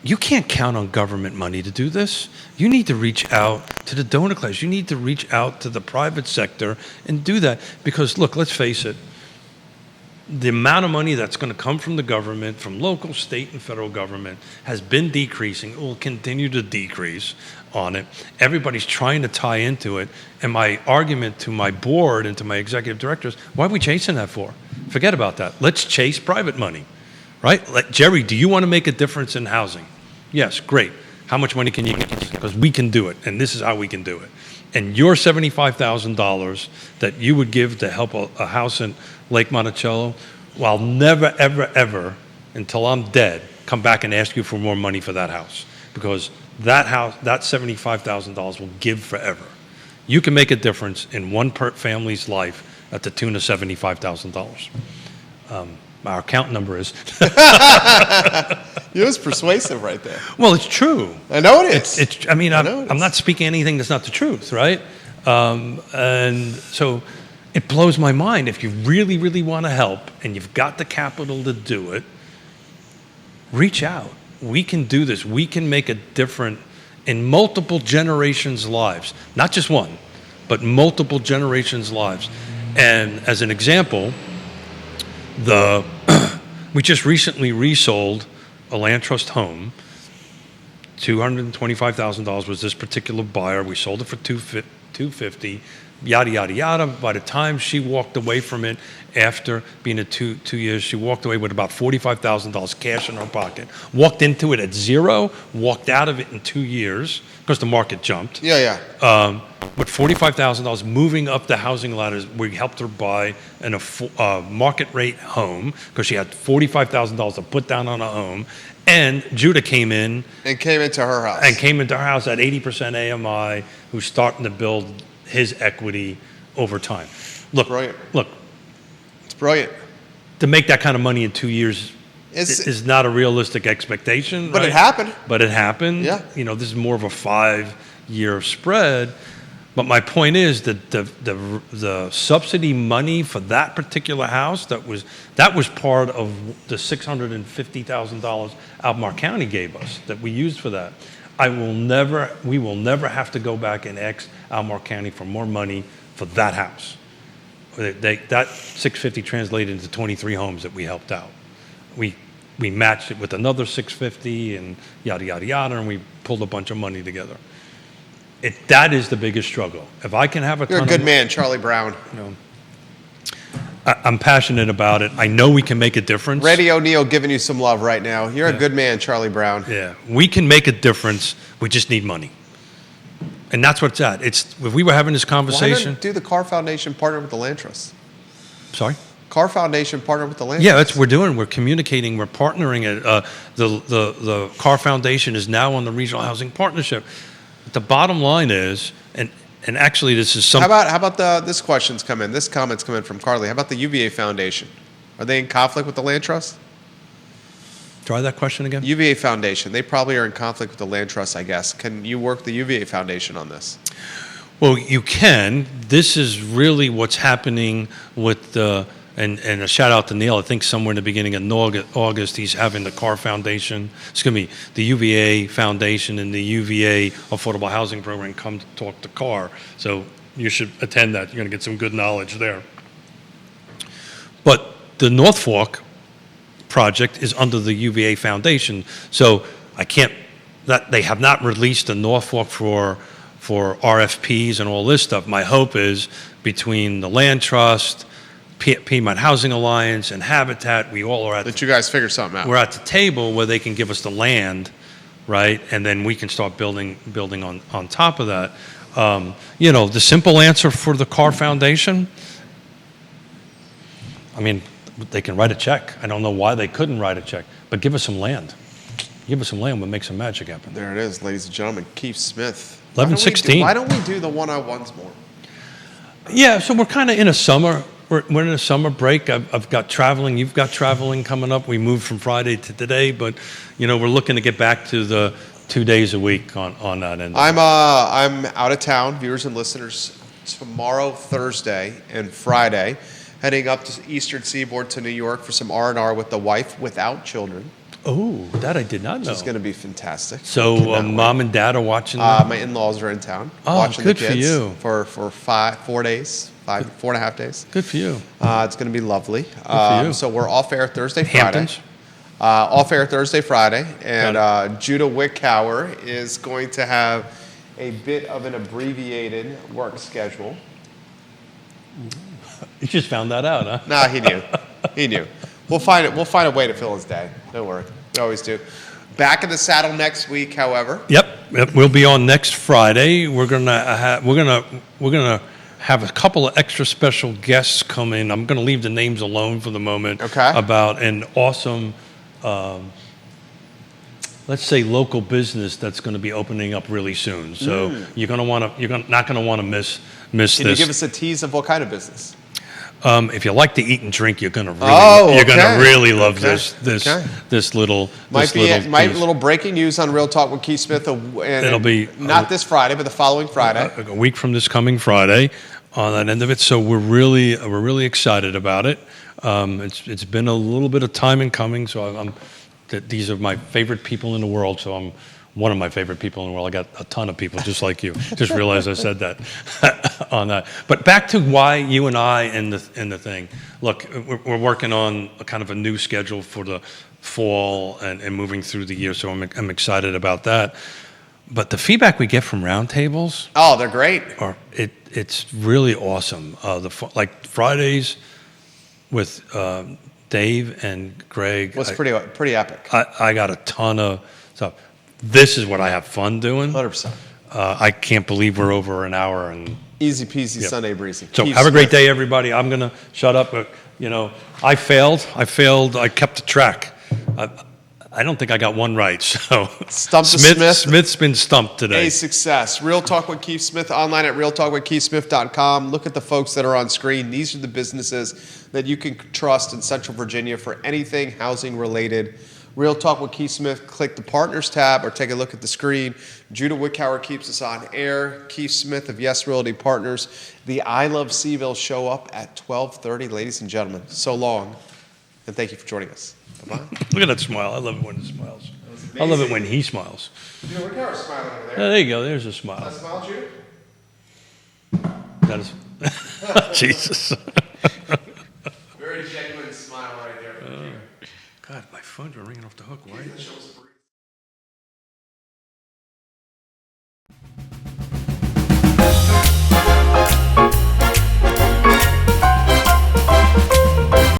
Speaker 2: You can't count on government money to do this. You need to reach out to the donor class. You need to reach out to the private sector and do that because, look, let's face it. The amount of money that's going to come from the government, from local, state, and federal government, has been decreasing. It will continue to decrease on it. Everybody's trying to tie into it. And my argument to my board and to my executive directors, why are we chasing that for? Forget about that. Let's chase private money, right? Jerry, do you want to make a difference in housing? Yes, great. How much money can you get? Because we can do it, and this is how we can do it. And your $75,000 that you would give to help a house in Lake Monticello, well, I'll never, ever, ever, until I'm dead, come back and ask you for more money for that house. Because that house, that $75,000 will give forever. You can make a difference in one family's life at the tune of $75,000. Our account number is.
Speaker 1: It was persuasive right there.
Speaker 2: Well, it's true.
Speaker 1: I know it is.
Speaker 2: I'm not speaking anything that's not the truth, right? And so it blows my mind. If you really, really want to help and you've got the capital to do it, reach out. We can do this. We can make a difference in multiple generations' lives. Not just one, but multiple generations' lives. And as an example, we just recently resold a land trust home. $225,000 was this particular buyer. We sold it for $250,000. Yada yada yada. By the time she walked away from it, after being at two years, she walked away with about $45,000 cash in her pocket. Walked into it at zero. Walked out of it in 2 years because the market jumped.
Speaker 1: Yeah.
Speaker 2: With $45,000 moving up the housing ladders, we helped her buy a market rate home because she had $45,000 to put down on a home. And Judah came in.
Speaker 1: And came into her house.
Speaker 2: And came into her house at 80% AMI, who's starting to build his equity over time. Look,
Speaker 1: it's brilliant.
Speaker 2: To make that kind of money in 2 years is not a realistic expectation.
Speaker 1: But
Speaker 2: right?
Speaker 1: it happened.
Speaker 2: But it happened.
Speaker 1: Yeah.
Speaker 2: This is more of a 5-year spread. But my point is that the subsidy money for that particular house, that was part of the $650,000 Albemarle County gave us that we used for that. we will never have to go back and ask Albemarle County for more money for that house. That 650 translated into 23 homes that we helped out. We matched it with another 650 and yada, yada, yada, and we pulled a bunch of money together. That is the biggest struggle. If I can have a
Speaker 1: You're
Speaker 2: ton
Speaker 1: a good
Speaker 2: of,
Speaker 1: man, Charlie Brown.
Speaker 2: you know, I'm passionate about it. I know we can make a difference.
Speaker 1: Radio Neil giving you some love right now. You're a good man, Charlie Brown.
Speaker 2: Yeah, we can make a difference. We just need money. And that's what it's at. If we were having this
Speaker 1: Why
Speaker 2: conversation.
Speaker 1: didn't do the Car Foundation partner with the Land Trust?
Speaker 2: Sorry?
Speaker 1: Car Foundation partner with the Land
Speaker 2: Yeah,
Speaker 1: Trust.
Speaker 2: that's what we're doing. We're communicating. We're partnering. The Car Foundation is now on the Regional Housing Partnership. The bottom line is, and actually this is something.
Speaker 1: How about this question's come in? This comment's come in from Carly. How about the UVA Foundation? Are they in conflict with the Land Trust?
Speaker 2: Try that question again.
Speaker 1: UVA Foundation. They probably are in conflict with the Land Trust, I guess. Can you work the UVA Foundation on this?
Speaker 2: Well, you can. This is really what's happening with the, and a shout out to Neil. I think somewhere in the beginning of August, he's having the Car Foundation, the UVA Foundation and the UVA Affordable Housing Program come to talk to Car. So you should attend that. You're going to get some good knowledge there. But the North Fork project is under the UVA Foundation. So they have not released the North Fork for RFPs and all this stuff. My hope is between the Land Trust, Piedmont Housing Alliance, and Habitat, we all are
Speaker 1: That you guys figure something out.
Speaker 2: we're at the table where they can give us the land, right? And then we can start building on top of that. The simple answer for the Car Foundation, I mean, they can write a check. I don't know why they couldn't write a check, but give us some land. Give us some land, we'll make some magic happen.
Speaker 1: There it is, ladies and gentlemen. Keith Smith.
Speaker 2: 11-16.
Speaker 1: Why don't we do the 101s more?
Speaker 2: Yeah, so we're kind of in a summer. We're in a summer break. I've got traveling. You've got traveling coming up. We moved from Friday to today, but we're looking to get back to the 2 days a week on that end.
Speaker 1: I'm out of town, viewers and listeners, tomorrow, Thursday, and Friday, heading up to Eastern Seaboard to New York for some R&R with the wife without children.
Speaker 2: Oh, that I did not know.
Speaker 1: Which is going to be fantastic.
Speaker 2: So mom and dad are watching.
Speaker 1: My in-laws are in town.
Speaker 2: Oh,
Speaker 1: watching
Speaker 2: good
Speaker 1: the
Speaker 2: for
Speaker 1: kids
Speaker 2: you.
Speaker 1: For 4 days, 4.5 days.
Speaker 2: Good for you.
Speaker 1: It's going to be lovely.
Speaker 2: for you.
Speaker 1: So we're off air Thursday, Friday.
Speaker 2: Hamptons.
Speaker 1: Off air Thursday, Friday, and Judah Wickower is going to have a bit of an abbreviated work schedule.
Speaker 2: You just found that out, huh?
Speaker 1: Nah, he knew. He knew. We'll find a way to fill his day. Don't worry. We always do. Back in the saddle next week, however.
Speaker 2: Yep. We'll be on next Friday. We're gonna have a couple of extra special guests come in. I'm gonna leave the names alone for the moment.
Speaker 1: Okay.
Speaker 2: About an awesome, let's say, local business that's going to be opening up really soon. So you're not gonna want to miss
Speaker 1: Can
Speaker 2: this.
Speaker 1: you give us a tease of what kind of business?
Speaker 2: If you like to eat and drink, you're gonna
Speaker 1: okay.
Speaker 2: really love
Speaker 1: Okay.
Speaker 2: this little.
Speaker 1: Might be
Speaker 2: piece.
Speaker 1: a little breaking news on Real Talk with Keith Smith.
Speaker 2: It'll be
Speaker 1: not this Friday, but the following Friday.
Speaker 2: A week from this coming Friday, on that end of it. So we're really excited about it. It's been a little bit of time in coming. So these are my favorite people in the world. So I'm one of my favorite people in the world. I got a ton of people just like you. Just realized I said that on that. But back to why you and I in the thing. Look, we're working on a kind of a new schedule for the fall and moving through the year. So I'm excited about that. But the feedback we get from roundtables,
Speaker 1: They're great.
Speaker 2: it's really awesome. Like Fridays with Dave and Greg.
Speaker 1: Was pretty epic.
Speaker 2: I got a ton of stuff. This is what I have fun doing.
Speaker 1: 100%.
Speaker 2: I can't believe we're over an hour and
Speaker 1: Easy peasy, Sunday breezy.
Speaker 2: so
Speaker 1: Keith
Speaker 2: have a great
Speaker 1: Smith.
Speaker 2: day, everybody. I'm gonna shut up. But, I failed. I kept the track. I don't think I got one right. So
Speaker 1: Stump the Smith.
Speaker 2: Smith's been stumped today.
Speaker 1: A success. Real Talk with Keith Smith online at realtalkwithkeithsmith.com. Look at the folks that are on screen. These are the businesses that you can trust in Central Virginia for anything housing related. Real Talk with Keith Smith. Click the Partners tab or take a look at the screen. Judah Wickower keeps us on air. Keith Smith of Yes Realty Partners. The I Love CVille show up at 12:30. Ladies and gentlemen, so long, and thank you for joining us. Bye-bye.
Speaker 2: Look at that smile. I love it when it smiles. I love it when he smiles.
Speaker 1: Judah Wickower's smiling over there.
Speaker 2: There you go. There's a smile.
Speaker 1: That smile, Judah?
Speaker 2: That is, Jesus.
Speaker 1: Very genuine smile right there.
Speaker 2: God, my phone's ringing off the hook. Why?
Speaker 1: That shows